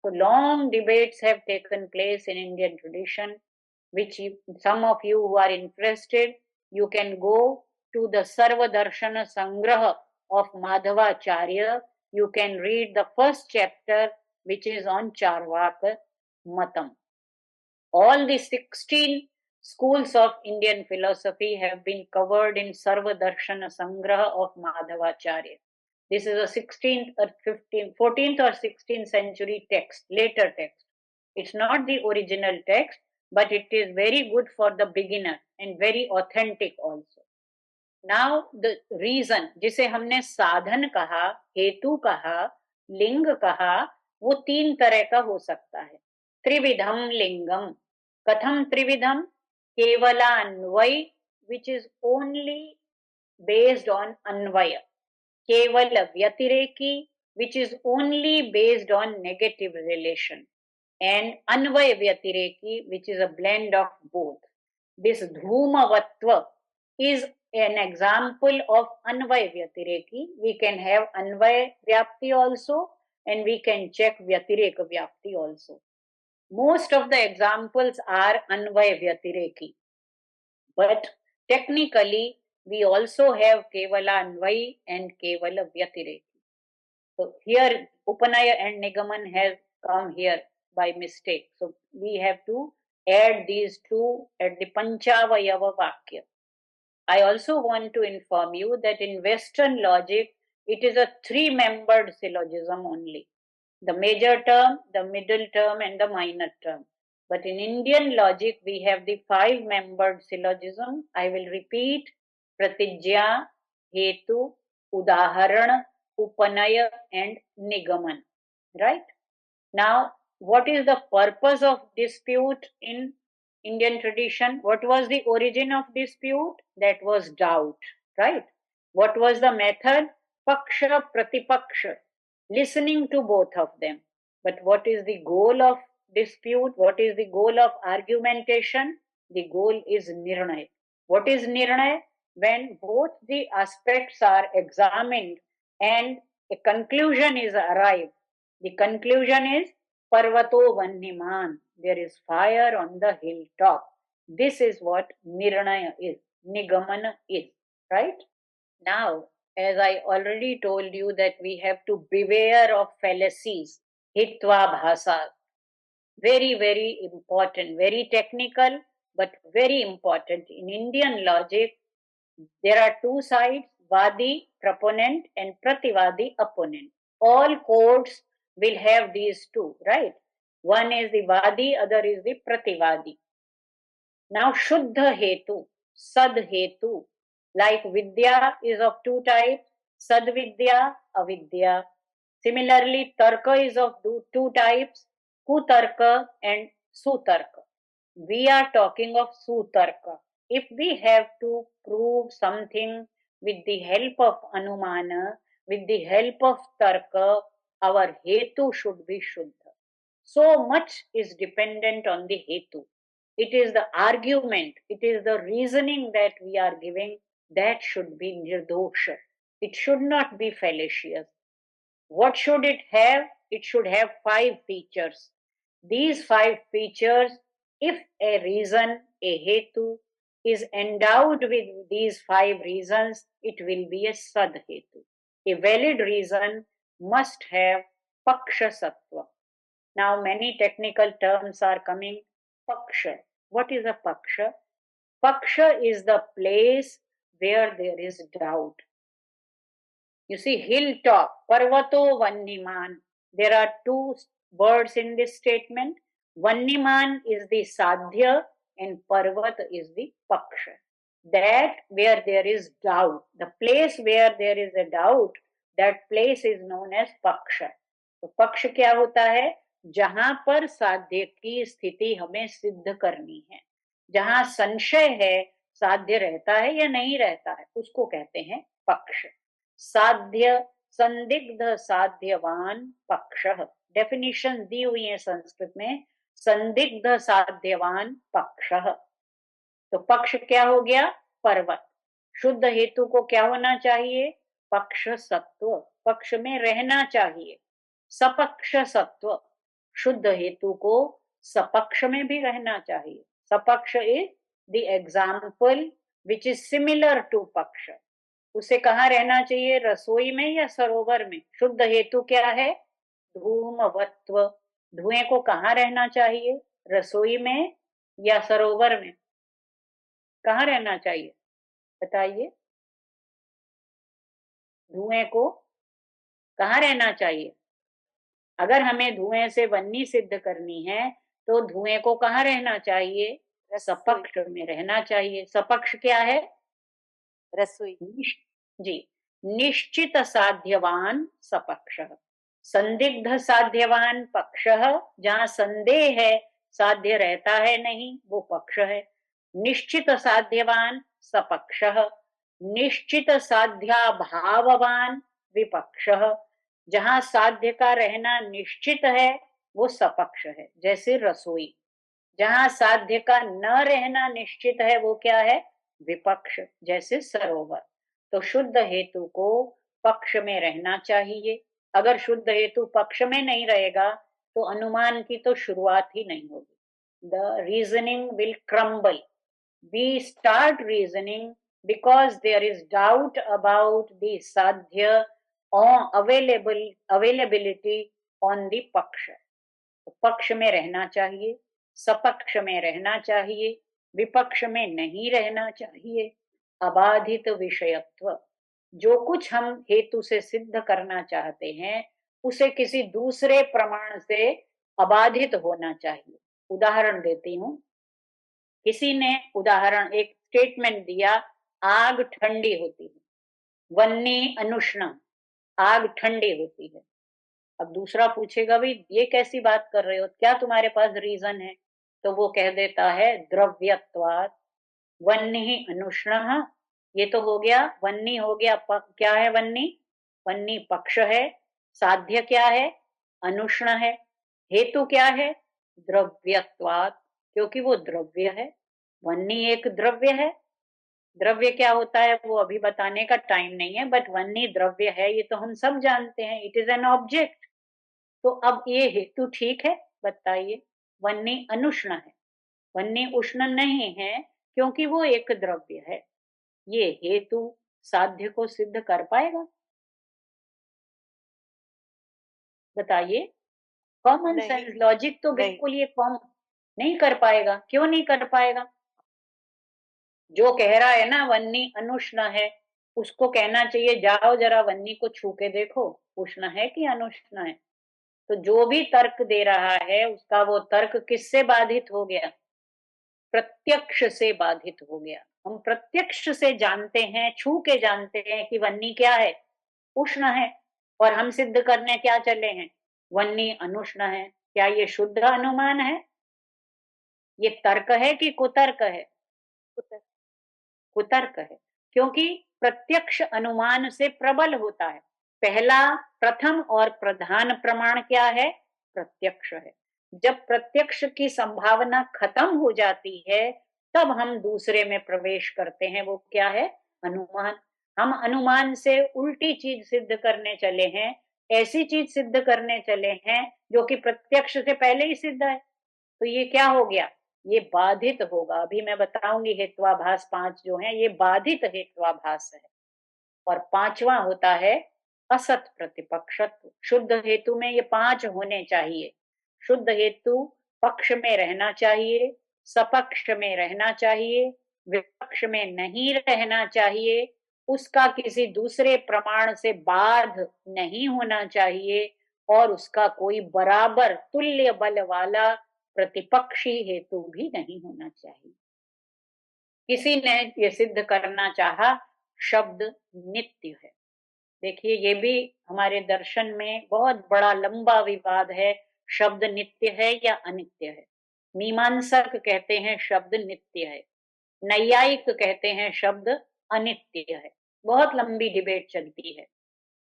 So long debates have taken place in Indian tradition, which some of you who are interested, you can go to the Sarva Darshana Sangraha of Madhavacharya. You can read the first chapter, which is on Charvaka Matam. All the 16 schools of Indian philosophy have been covered in Sarva Darshana Sangraha of Madhavacharya. This is a 16th or 14th or 16th century text, later text. It's not the original text, but it is very good for the beginner and very authentic also. Now the reason, जिसे हमने साधन कहा, हेतु कहा, लिंग कहा, वो तीन तरह का हो सकता है. त्रिविधम लिंगम. कथम त्रिविधम? केवलान्वय, which is only based on anvaya. Kevala vyatireki, which is only based on negative relation. And anvaya vyatireki, which is a blend of both. This dhumavatva is an example of anvaya vyatireki. We can have anvaya vyapti also, and we can check Vyatireka Vyapti also. Most of the examples are Anvaya Vyatireki, but technically we also have Kevala Anvayi and Kevala Vyatireki. So here Upanaya and Nigaman has come here by mistake. So we have to add these two at the Panchavayava Vakya. I also want to inform you that in Western logic, it is a three-membered syllogism only. The major term, the middle term, and the minor term. But in Indian logic, we have the five-membered syllogism. I will repeat: Pratijya, Hetu, Udaharan, Upanaya, and Nigaman. Right? Now, what is the purpose of dispute in Indian tradition? What was the origin of dispute? That was doubt, right? What was the method? Paksha Pratipaksha, listening to both of them. But what is the goal of dispute? What is the goal of argumentation? The goal is Nirnay. What is Nirnay? When both the aspects are examined and a conclusion is arrived. The conclusion is Parvato Vanniman. There is fire on the hilltop. This is what Nirnaya is, Nigamana is, right? Now, as I already told you that we have to beware of fallacies, Hitva Bhasa. Very, very important, very technical, but very important. In Indian logic, there are two sides, Vadi, proponent, and Prativadi, opponent. All courts will have these two, right? One is the Vadi, other is the Prativadi. Now, Shuddha Hetu, Sad Hetu, like Vidya is of two types, Sad Vidya, Avidya. Similarly, Tarka is of two types, Kutarka and Sutarka. We are talking of Sutarka. If we have to prove something with the help of Anumana, with the help of Tarka, our Hetu should be Shuddha. So much is dependent on the Hetu. It is the argument, it is the reasoning that we are giving that should be Nirdosha. It should not be fallacious. What should it have? It should have 5 features. These 5 features, if a reason, a hetu, is endowed with these 5 reasons, it will be a sadhetu. A valid reason must have paksha sattva. Now many technical terms are coming. Paksha. What is a paksha? Paksha is the place where there is doubt. You see, hilltop, Parvato Vanniman. There are 2 words in this statement. Vanniman is the Sadhya and Parvat is the Paksha. That where there is doubt, the place where there is a doubt, that place is known as Paksha. तो पक्ष क्या होता है? जहां पर साध्य की स्थिति हमें सिद्ध करनी है, जहां संशय है साध्य रहता है या नहीं रहता है, उसको कहते हैं पक्ष. साध्य, संदिग्ध साध्यवान पक्षः. डेफिनेशन दी हुई है संस्कृत में, संदिग्ध साध्यवान पक्षः. तो पक्ष क्या हो गया? पर्वत. शुद्ध हेतु को क्या होना चाहिए? पक्ष सत्व, पक्ष में रहना चाहिए. सपक्ष सत्व, शुद्ध हेतु को सपक्ष में भी रहना चाहिए. Sapaksha is the example which is similar to paksha. उसे कहाँ रहना चाहिए? रसोई में या सरोवर में? शुद्ध हेतु क्या है? धूमवत्व. धुएं को कहाँ रहना चाहिए? रसोई में या सरोवर में? कहाँ रहना चाहिए? बताइए. धुएं को कहाँ रहना चाहिए? अगर हमें धुएं से वन्नी सिद्ध करनी है तो धुएं को कहाँ रहना चाहिए? सपक्ष में रहना चाहिए. सपक्ष क्या है? रसोई. जी. निश्चित साध्यवान सपक्ष. संदिग्ध साध्यवान पक्ष, जहां संदेह है साध्य रहता है नहीं, वो पक्ष है. निश्चित साध्यवान सपक्ष. निश्चित साध्या भाववान विपक्ष. जहां साध्य का रहना निश्चित है वो सपक्ष है, जैसे रसोई. जहां साध्य का न रहना निश्चित है वो क्या है? विपक्ष, जैसे सरोवर. तो शुद्ध हेतु को पक्ष में रहना चाहिए. अगर शुद्ध हेतु पक्ष में नहीं रहेगा तो अनुमान की तो शुरुआत ही नहीं होगी। The reasoning will crumble. We start reasoning because there is doubt about the sadhya or availability on the paksha. पक्ष में रहना चाहिए, सपक्ष में रहना चाहिए, विपक्ष में नहीं रहना चाहिए। अबाधित विषयत्व, जो कुछ हम हेतु से सिद्ध करना चाहते हैं उसे किसी दूसरे प्रमाण से अबाधित होना चाहिए। उदाहरण देती हूं। किसी ने उदाहरण एक स्टेटमेंट दिया, आग ठंडी होती है, वन्नी अनुष्णा, आग ठंडी होती है। अब दूसरा पूछेगा, भाई ये कैसी बात कर रहे हो, क्या तुम्हारे पास रीजन है? तो वो कह देता है द्रव्यत्वात् वन्नी अनुष्णा। ये तो हो गया, वन्नी हो गया, क्या है वन्नी? वन्नी पक्ष है। साध्य क्या है? अनुष्ण है। हेतु क्या है? द्रव्यत्वात्, क्योंकि वो द्रव्य है। वन्नी एक द्रव्य है। द्रव्य क्या होता है वो अभी बताने का टाइम नहीं है, बट वन्नी द्रव्य है, ये तो हम सब जानते हैं। It is an object. तो अब ये हेतु ठीक है? बताइए। वन्नी अनुष्ण है, वन्नी उष्ण नहीं है, क्योंकि वो एक द्रव्य है। ये हेतु साध्य को सिद्ध कर पाएगा? बताइए। कॉमन नहीं, सेंस लॉजिक तो नहीं। बिल्कुल ये नहीं कर पाएगा। क्यों नहीं कर पाएगा? जो कह रहा है ना वन्नी अनुष्ण है, उसको कहना चाहिए जाओ जरा वन्नी को छू के देखो, उष्ण है कि अनुष्ण है। तो जो भी तर्क दे रहा है उसका वो तर्क किससे बाधित हो गया? प्रत्यक्ष से बाधित हो गया। हम प्रत्यक्ष से जानते हैं, छू के जानते हैं कि वन्नी क्या है? उष्ण है। और हम सिद्ध करने क्या चले हैं? वन्नी अनुष्ण है। क्या ये शुद्ध अनुमान है? ये तर्क है कि कुतर्क है? कुतर्क है, क्योंकि प्रत्यक्ष अनुमान से प्रबल होता है। पहला, प्रथम और प्रधान प्रमाण क्या है? प्रत्यक्ष है। जब प्रत्यक्ष की संभावना खत्म हो जाती है तब हम दूसरे में प्रवेश करते हैं। वो क्या है? अनुमान। हम अनुमान से उल्टी चीज सिद्ध करने चले हैं, ऐसी चीज सिद्ध करने चले हैं जो कि प्रत्यक्ष से पहले ही सिद्ध है। तो ये क्या हो गया? ये बाधित होगा। अभी मैं बताऊंगी हेत्वाभास 5 जो है, ये बाधित हेत्वाभास है। और पांचवा होता है असत प्रतिपक्षत्व। शुद्ध हेतु में ये 5 होने चाहिए। शुद्ध हेतु पक्ष में रहना चाहिए, सपक्ष में रहना चाहिए, विपक्ष में नहीं रहना चाहिए, उसका किसी दूसरे प्रमाण से बाध नहीं होना चाहिए, और उसका कोई बराबर तुल्य बल वाला प्रतिपक्षी हेतु भी नहीं होना चाहिए। किसी ने ये सिद्ध करना चाहा शब्द नित्य है। देखिए, ये भी हमारे दर्शन में बहुत बड़ा लंबा विवाद है, शब्द नित्य है या अनित्य है। मीमांसक कहते हैं शब्द नित्य है, नैयायिक कहते हैं शब्द अनित्य है। बहुत लंबी डिबेट चलती है।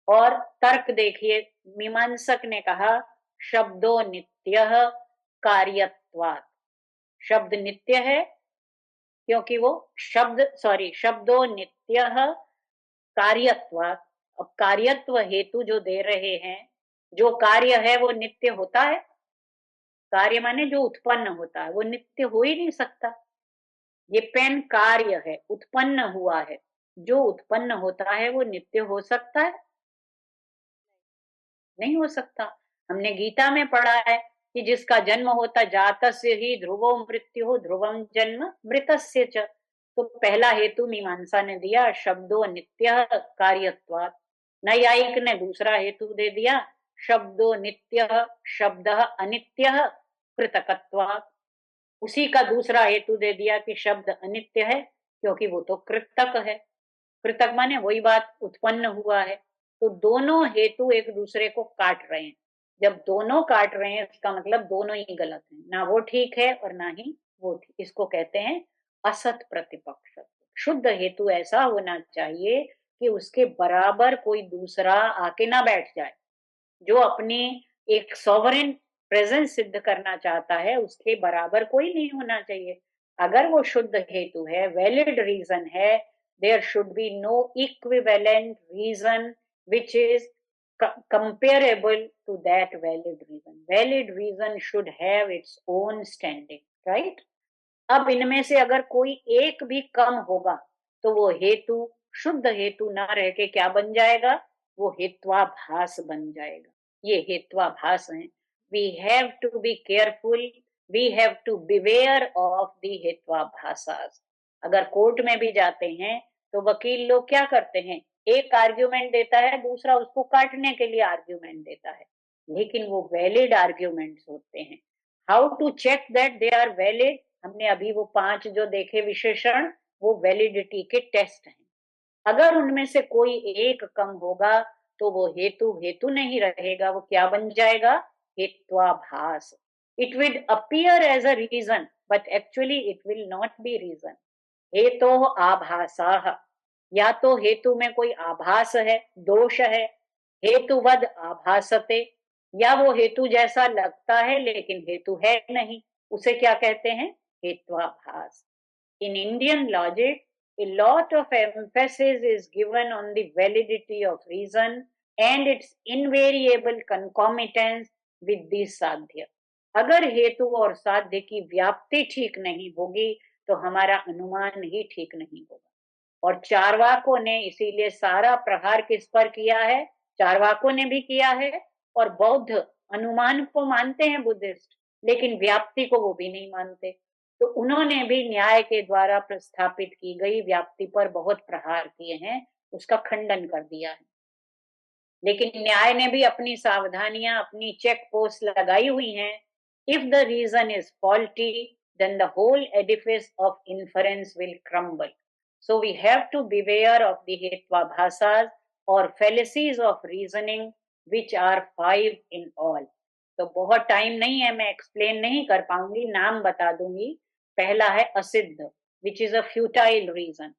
और तर्क देखिए, मीमांसक ने कहा शब्दो नित्यः कार्यत्वात्। शब्द नित्य है क्योंकि वो शब्दो नित्यः कार्यत्वात्। अब कार्यत्व हेतु जो दे रहे हैं, जो कार्य है वो नित्य होता है? कार्य माने जो उत्पन्न होता है, वो नित्य हो ही नहीं सकता। ये पेन कार्य है, उत्पन्न हुआ है। जो उत्पन्न होता है वो नित्य हो सकता है? नहीं हो सकता। हमने गीता में पढ़ा है कि जिसका जन्म होता जातस्य ही ध्रुवो मृत्यु ध्रुवम जन्म मृतस्य च। तो पहला हेतु मीमांसा ने दिया शब्दो नित्य कार्यत्वात्। नैयायिक ने दूसरा हेतु दे दिया शब्दो नित्य शब्द अनित्य कृतकत्वात्। उसी का दूसरा हेतु दे दिया कि शब्द अनित्य है क्योंकि वो तो कृतक है। कृतक माने वही बात, उत्पन्न हुआ है। तो दोनों हेतु एक दूसरे को काट रहे हैं। जब दोनों काट रहे हैं इसका मतलब दोनों ही गलत हैं, ना वो ठीक है और ना ही वो ठीक। इसको कहते हैं असत प्रतिपक्ष। शुद्ध हेतु ऐसा होना चाहिए कि उसके बराबर कोई दूसरा आके ना बैठ जाए। जो अपनी एक सॉवरेन प्रेजेंस सिद्ध करना चाहता है उसके बराबर कोई नहीं होना चाहिए। अगर वो शुद्ध हेतु है, वैलिड रीजन है, there should be no equivalent reason which is comparable to that valid reason. Valid reason should have its own standing, right? अब इनमें से अगर कोई एक भी कम होगा तो वो हेतु शुद्ध हेतु ना रह के क्या बन जाएगा? वो हेत्वाभास बन जाएगा। ये हेत्वाभास है। We have to be careful, we have to beware of the hetvabhasas. अगर कोर्ट में भी जाते हैं तो वकील लोग क्या करते हैं? एक आर्ग्यूमेंट देता है, दूसरा उसको काटने के लिए आर्ग्यूमेंट देता है, लेकिन वो वैलिड आर्ग्यूमेंट्स होते हैं। How to check that they are valid? हमने अभी वो 5 जो देखे विशेषण, वो वैलिडिटी के टेस्ट हैं। अगर उनमें से कोई एक कम होगा तो वो हेतु हेतु नहीं रहेगा, वो क्या बन जाएगा? हेत्वाभास। It will appear as a reason but actually it will not be reason. हेतो आभासाः, या तो हेतु में कोई आभास है, दोष है, हेतुवद आभासते, या वो हेतु जैसा लगता है लेकिन हेतु है नहीं, उसे क्या कहते हैं? हेत्वाभास। In Indian logic, a lot of emphasis is given on the validity of reason and its invariable concomitance with the साध्य। अगर हेतु और साध्य की व्याप्ति ठीक नहीं होगी तो हमारा अनुमान ही ठीक नहीं होगा। और चारवाकों ने इसीलिए सारा प्रहार किस पर किया है? चारवाकों ने भी किया है, और बौद्ध अनुमान को मानते हैं बुद्धिस्ट, लेकिन व्याप्ति को वो भी नहीं मानते। तो उन्होंने भी न्याय के द्वारा प्रस्थापित की गई व्याप्ति पर बहुत प्रहार किए हैं, उसका खंडन कर दिया है। लेकिन न्याय ने भी अपनी सावधानियां, अपनी चेक पोस्ट लगाई हुई हैं। If the reason is faulty then the whole edifice of inference will crumble. So we have to beware of the hetvabhasas और fallacies of reasoning which are 5 in all. तो बहुत टाइम नहीं है, मैं एक्सप्लेन नहीं कर पाऊंगी, नाम बता दूंगी। पहला है असिद्ध, which is a futile reason.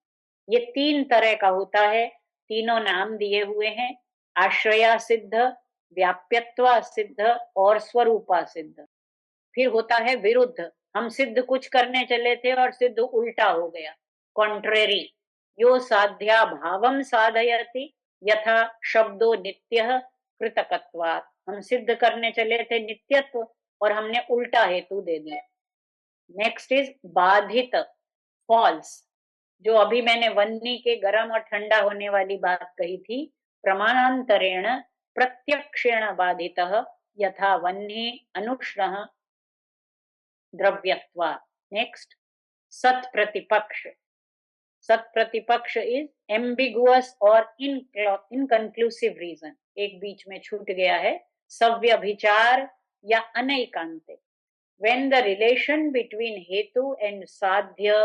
ये 3 तरह का होता है, तीनों नाम दिए हुए हैं। आश्रया सिद्ध, व्याप्यत्वा सिद्ध और स्वरूपा सिद्ध। फिर होता है विरुद्ध, हम सिद्ध कुछ करने चले थे और सिद्ध उल्टा हो गया, कॉन्ट्रेरी। यो साध्या भावम साधयति यथा शब्दो नित्यः कृतकत्वात्। हम सिद्ध करने चले थे नित्यत्व और हमने उल्टा हेतु दे दिया। नेक्स्ट इज बाधित, फॉल्स। जो अभी मैंने वन्नी के गर्म और ठंडा होने वाली बात कही थी, प्रमाणांतरेण प्रत्यक्षेण बाधितः यथा वह्नि अनुष्णः द्रव्यत्वात्। नेक्स्ट सत प्रतिपक्ष। सत प्रतिपक्ष इज एम्बिगुअस और इनकंक्लूसिव रीजन, एक बीच में छूट गया है, सव्यभिचार या अनैकांतिक। When the relation between hetu and sadhya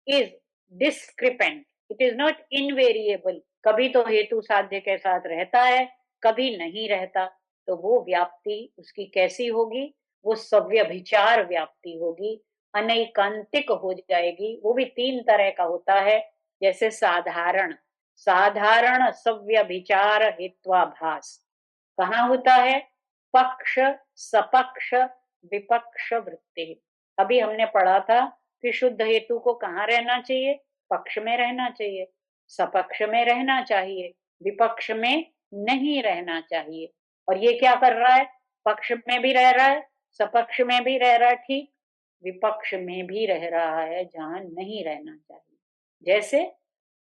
is discrepant, it is not invariable, कभी तो हेतु साध्य के साथ रहता है, कभी नहीं रहता, तो वो व्याप्ति उसकी कैसी होगी? वो सव्यभिचार व्याप्ति होगी, अनैकांतिक हो जाएगी। वो भी 3 तरह का होता है, जैसे साधारण, साधारण सव्यभिचार हेत्वाभास कहाँ होता है? पक्ष, सपक्ष, विपक्ष वृत्ति। अभी हमने पढ़ा था कि शुद्ध हेतु को कहाँ रहना चाहिए? पक्ष में रहना चाहिए, सपक्ष में रहना चाहिए, विपक्ष में नहीं रहना चाहिए। और ये क्या कर रहा है? पक्ष में भी रह रहा है, सपक्ष में भी रह रहा है, ठीक, विपक्ष में भी रह रहा है जहां नहीं रहना चाहिए। जैसे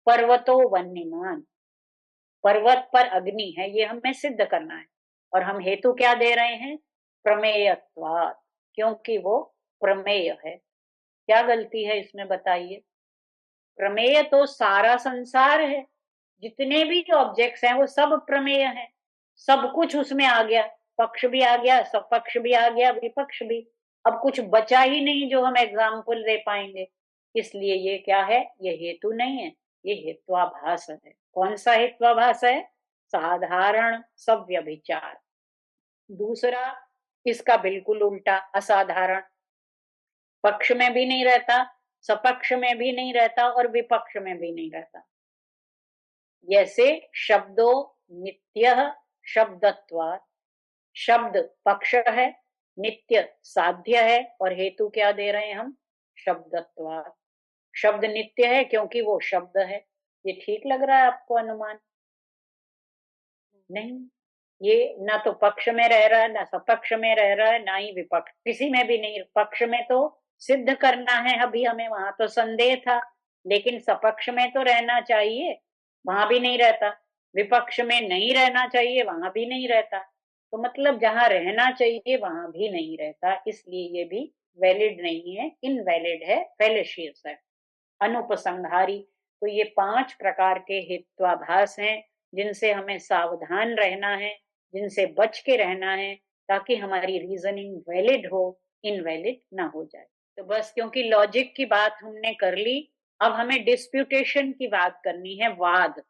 पर्वतो वन्यमान, पर्वत पर अग्नि है, ये हमें सिद्ध करना है, और हम हेतु क्या दे रहे हैं? प्रमेयत्वात्, क्योंकि वो प्रमेय है। क्या गलती है इसमें बताइए? प्रमेय तो सारा संसार है, जितने भी ऑब्जेक्ट्स हैं वो सब प्रमेय हैं, सब कुछ उसमें आ गया, पक्ष भी आ गया, सपक्ष भी आ गया, विपक्ष भी। अब कुछ बचा ही नहीं जो हम एग्जाम्पल दे पाएंगे, इसलिए ये क्या है? ये हेतु नहीं है, ये हेत्वाभास है। कौन सा हेत्वाभास है? साधारण सव्यभिचार। दूसरा इसका बिल्कुल उल्टा, असाधारण, पक्ष में भी नहीं रहता, सपक्ष में भी नहीं रहता और विपक्ष में भी नहीं रहता। जैसे शब्दो नित्यः शब्दत्वात्, शब्द पक्ष है, नित्य साध्य है, और हेतु क्या दे रहे हैं हम? शब्दत्वात्। शब्द नित्य है क्योंकि वो शब्द है। ये ठीक लग रहा है आपको अनुमान? नहीं। ये ना तो पक्ष में रह रहा है, ना सपक्ष में रह रहा है, ना ही विपक्ष, किसी में भी नहीं। पक्ष में तो सिद्ध करना है, अभी हमें वहां तो संदेह था, लेकिन सपक्ष में तो रहना चाहिए, वहां भी नहीं रहता। विपक्ष में नहीं रहना चाहिए, वहां भी नहीं रहता। तो मतलब जहां रहना चाहिए वहां भी नहीं रहता, इसलिए ये भी वैलिड नहीं है, इनवैलिड है, फेलेशियस है, अनुपसंहारी। तो ये 5 प्रकार के हेत्वाभास हैं जिनसे हमें सावधान रहना है, जिनसे बच के रहना है, ताकि हमारी रीजनिंग वैलिड हो, इनवैलिड ना हो जाए। तो बस क्योंकि लॉजिक की बात हमने कर ली, अब हमें डिस्प्यूटेशन की बात करनी है। वाद,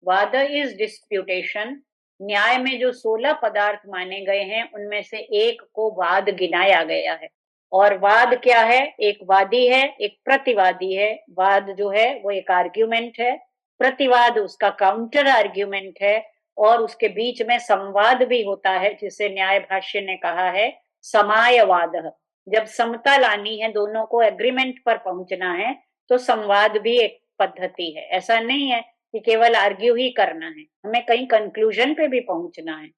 वाद इज डिस्प्यूटेशन। न्याय में जो 16 पदार्थ माने गए हैं उनमें से एक को वाद गिनाया गया है। और वाद क्या है? एक वादी है, एक प्रतिवादी है। वाद जो है वो एक आर्ग्यूमेंट है, प्रतिवाद उसका काउंटर आर्ग्यूमेंट है, और उसके बीच में संवाद भी होता है, जिसे न्याय भाष्य ने कहा है समायवाद। जब समता लानी है, दोनों को एग्रीमेंट पर पहुंचना है, तो संवाद भी एक पद्धति है। ऐसा नहीं है कि केवल आर्ग्यू ही करना है, हमें कहीं कंक्लूजन पे भी पहुंचना है।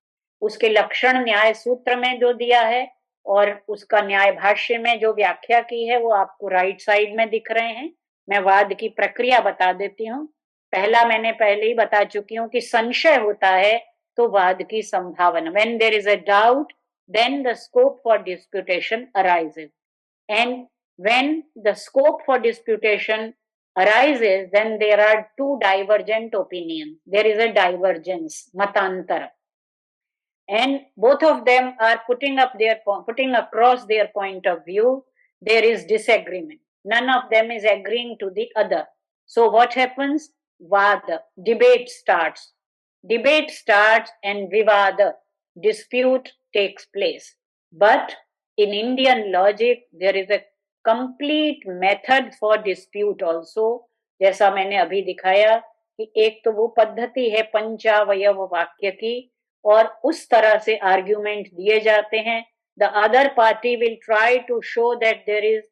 उसके लक्षण न्याय सूत्र में जो दिया है और उसका न्याय भाष्य में जो व्याख्या की है वो आपको राइट साइड में दिख रहे हैं। मैं वाद की प्रक्रिया बता देती हूँ। पहला मैंने पहले ही बता चुकी हूँ कि संशय होता है तो वाद की संभावना, when there is a doubt then the scope for disputation arises, and when the scope for disputation arises, then there are two divergent opinions, there is a divergence, matantara, and both of them are putting across their point of view. There is disagreement, none of them is agreeing to the other. So what happens? Vada, debate starts, and vivada, dispute takes place. But in Indian logic there is a complete method for dispute also. जैसा मैंने अभी दिखाया कि एक तो वो पद्धति है पंचावयव वाक्य की, और उस तरह से आर्ग्यूमेंट दिए जाते हैं। The other party will try to show that there is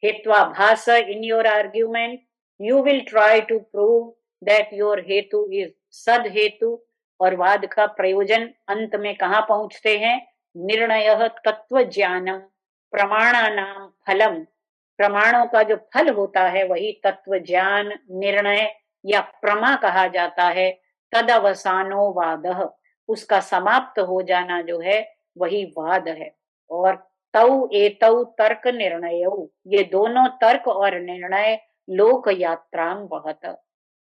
hetvabhasa in your argument, you will try to prove that your hetu is sad hetu. और वाद का प्रयोजन अंत में कहाँ पहुंचते हैं? निर्णय तत्व ज्ञानम प्रमाणानाम फलम, प्रमाणों का जो फल होता है वही तत्व ज्ञान, निर्णय या प्रमा कहा जाता है। तदवसानो वादः, उसका समाप्त हो जाना जो है वही वाद है। और तौ एतौ तर्क निर्णय, ये दोनों तर्क और निर्णय लोक यात्राम वहत,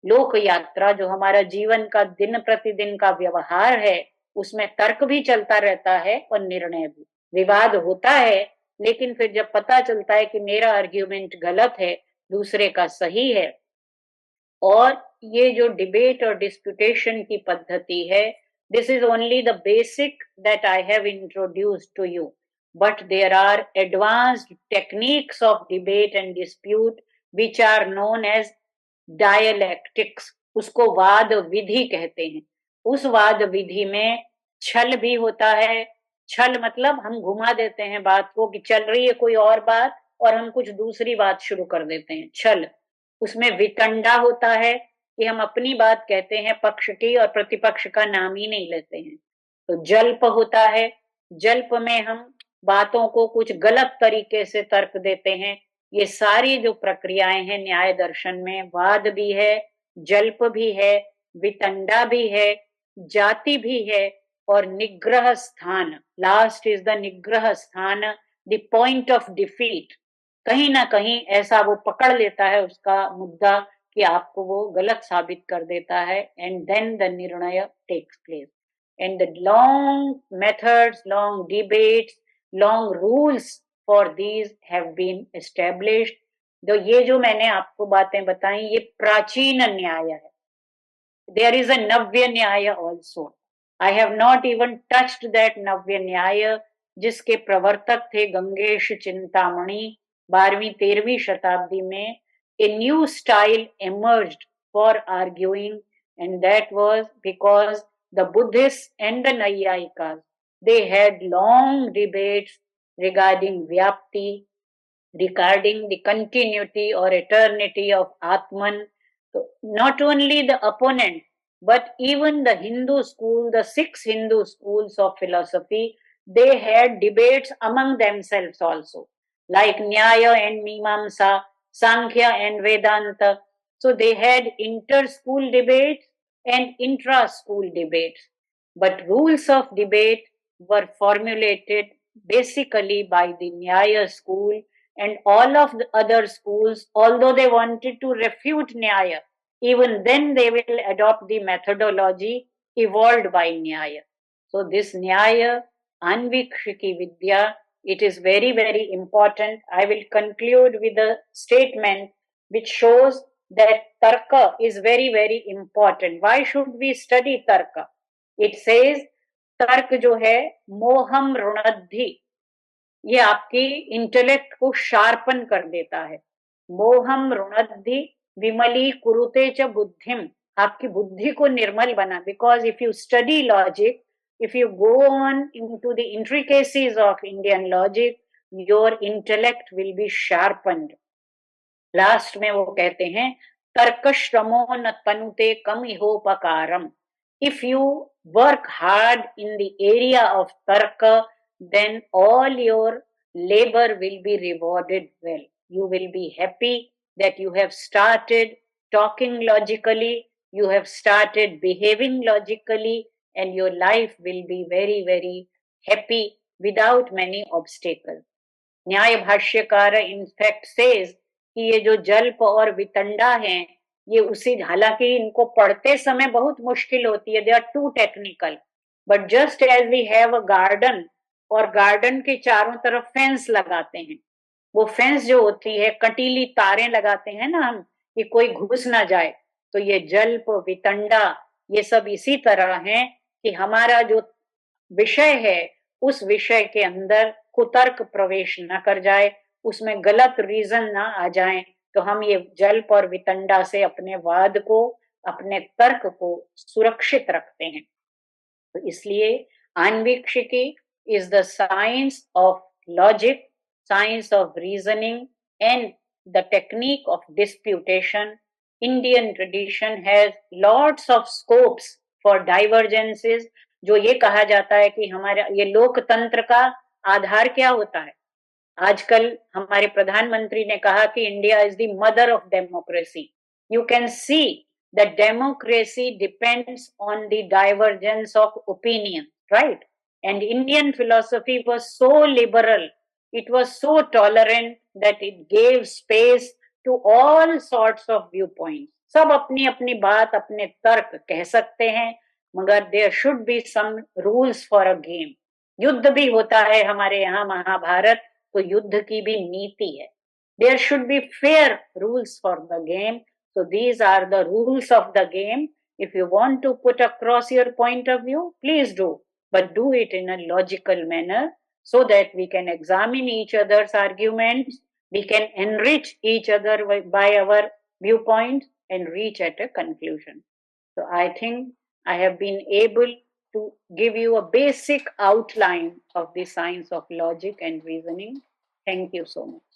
लोक यात्रा जो हमारा जीवन का दिन प्रतिदिन का व्यवहार है उसमें तर्क भी चलता रहता है और निर्णय भी। विवाद होता है, लेकिन फिर जब पता चलता है कि मेरा आर्ग्यूमेंट गलत है, दूसरे का सही है, और ये जो डिबेट और डिस्प्यूटेशन की पद्धति है, this is only the basic that I have introduced to you, but there are advanced techniques of debate and dispute which are known as dialectics. उसको वाद विधि कहते हैं। उस वाद विधि में छल भी होता है। छल मतलब हम घुमा देते हैं बात को कि चल रही है कोई और बात और हम कुछ दूसरी बात शुरू कर देते हैं, छल। उसमें वितंडा होता है कि हम अपनी बात कहते हैं, पक्ष की और प्रतिपक्ष का नाम ही नहीं लेते हैं। तो जल्प होता है, जल्प में हम बातों को कुछ गलत तरीके से तर्क देते हैं। ये सारी जो प्रक्रियाएं हैं न्याय दर्शन में, वाद भी है, जल्प भी है, वितंडा भी है, जाति भी है, और निग्रह स्थान, लास्ट इज द निग्रह स्थान, द पॉइंट ऑफ डिफीट। कहीं ना कहीं ऐसा वो पकड़ लेता है उसका मुद्दा कि आपको वो गलत साबित कर देता है, and then the nirnaya takes place. And the long methods, long debates, long rules for these have been established. तो ये जो मैंने आपको बातें बताई ये प्राचीन न्याय है। There is a navya nyaya also. I have not even touched that navya nyaya, जिसके प्रवर्तक थे गंगेश चिंतामणि 12वीं-13वीं शताब्दी में। A new style emerged for arguing, and that was because the Buddhists and the Naiyayikas, they had long debates regarding Vyapti, regarding the continuity or eternity of Atman. So not only the opponent, But even the Hindu school, the 6 Hindu schools of philosophy, they had debates among themselves also, like Nyaya and Mimamsa, Sankhya and Vedanta. So they had inter-school debates and intra-school debates. But rules of debate were formulated basically by the Nyaya school, and all of the other schools, although they wanted to refute Nyaya, even then they will adopt the methodology evolved by Nyaya. So this Nyaya, Anvikshiki Vidya, it is very, very important. I will conclude with a statement which shows that Tarka is very, very important. Why should we study Tarka? It says, तर्क जो है मोहम ऋणद्धि, ये आपकी intellect को sharpen कर देता है. मोहम ऋणद्धि विमली कुरुते च बुद्धिम, आपकी बुद्धि को निर्मल बना. Because if you study logic, if you go on into the intricacies of Indian logic, your intellect will be sharpened. Last में वो कहते हैं, तर्क श्रमो न तनुते कम इहोपकारम. If you work hard in the area of tarka, then all your labor will be rewarded well. You will be happy that you have started talking logically, you have started behaving logically, and your life will be very, very happy without many obstacles. न्याय भाष्यकार in fact says कि ये जो जल्प और वितंडा हैं, ये उसी, हालांकि इनको पढ़ते समय बहुत मुश्किल होती है, they are too technical, but just as we have a garden, और गार्डन के चारों तरफ फेंस लगाते हैं, वो फेंस जो होती है, कटीली तारें लगाते हैं ना हम, कि कोई घुस ना जाए. तो ये जल्प वितंडा ये सब इसी तरह है कि हमारा जो विषय है उस विषय के अंदर कुतर्क प्रवेश न कर जाए, उसमें गलत रीजन ना आ जाए, तो हम ये जल्प और वितंडा से अपने वाद को, अपने तर्क को सुरक्षित रखते हैं. तो इसलिए आन्वीक्षिकी is the science of logic, science of reasoning, and the technique of disputation. Indian tradition has lots of scopes for divergences. जो ये कहा जाता है कि हमारा ये लोकतंत्र का आधार क्या होता है. आजकल हमारे प्रधानमंत्री ने कहा कि India is the mother of democracy. You can see that democracy depends on the divergence of opinion, right? And Indian philosophy was so liberal, it was so tolerant that it gave space to all sorts of viewpoints. सब अपनी अपनी बात, अपने तर्क कह सकते हैं, मगर there should be some rules for a game. युद्ध भी होता है हमारे यहाँ महाभारत, तो युद्ध की भी नीति है. There should be fair rules for the game. So these are the rules of the game. If you want to put across your point of view, please do, but do it in a logical manner so that we can examine each other's arguments, we can enrich each other by our viewpoints and reach at a conclusion. So I think I have been able to give you a basic outline of the science of logic and reasoning. Thank you so much.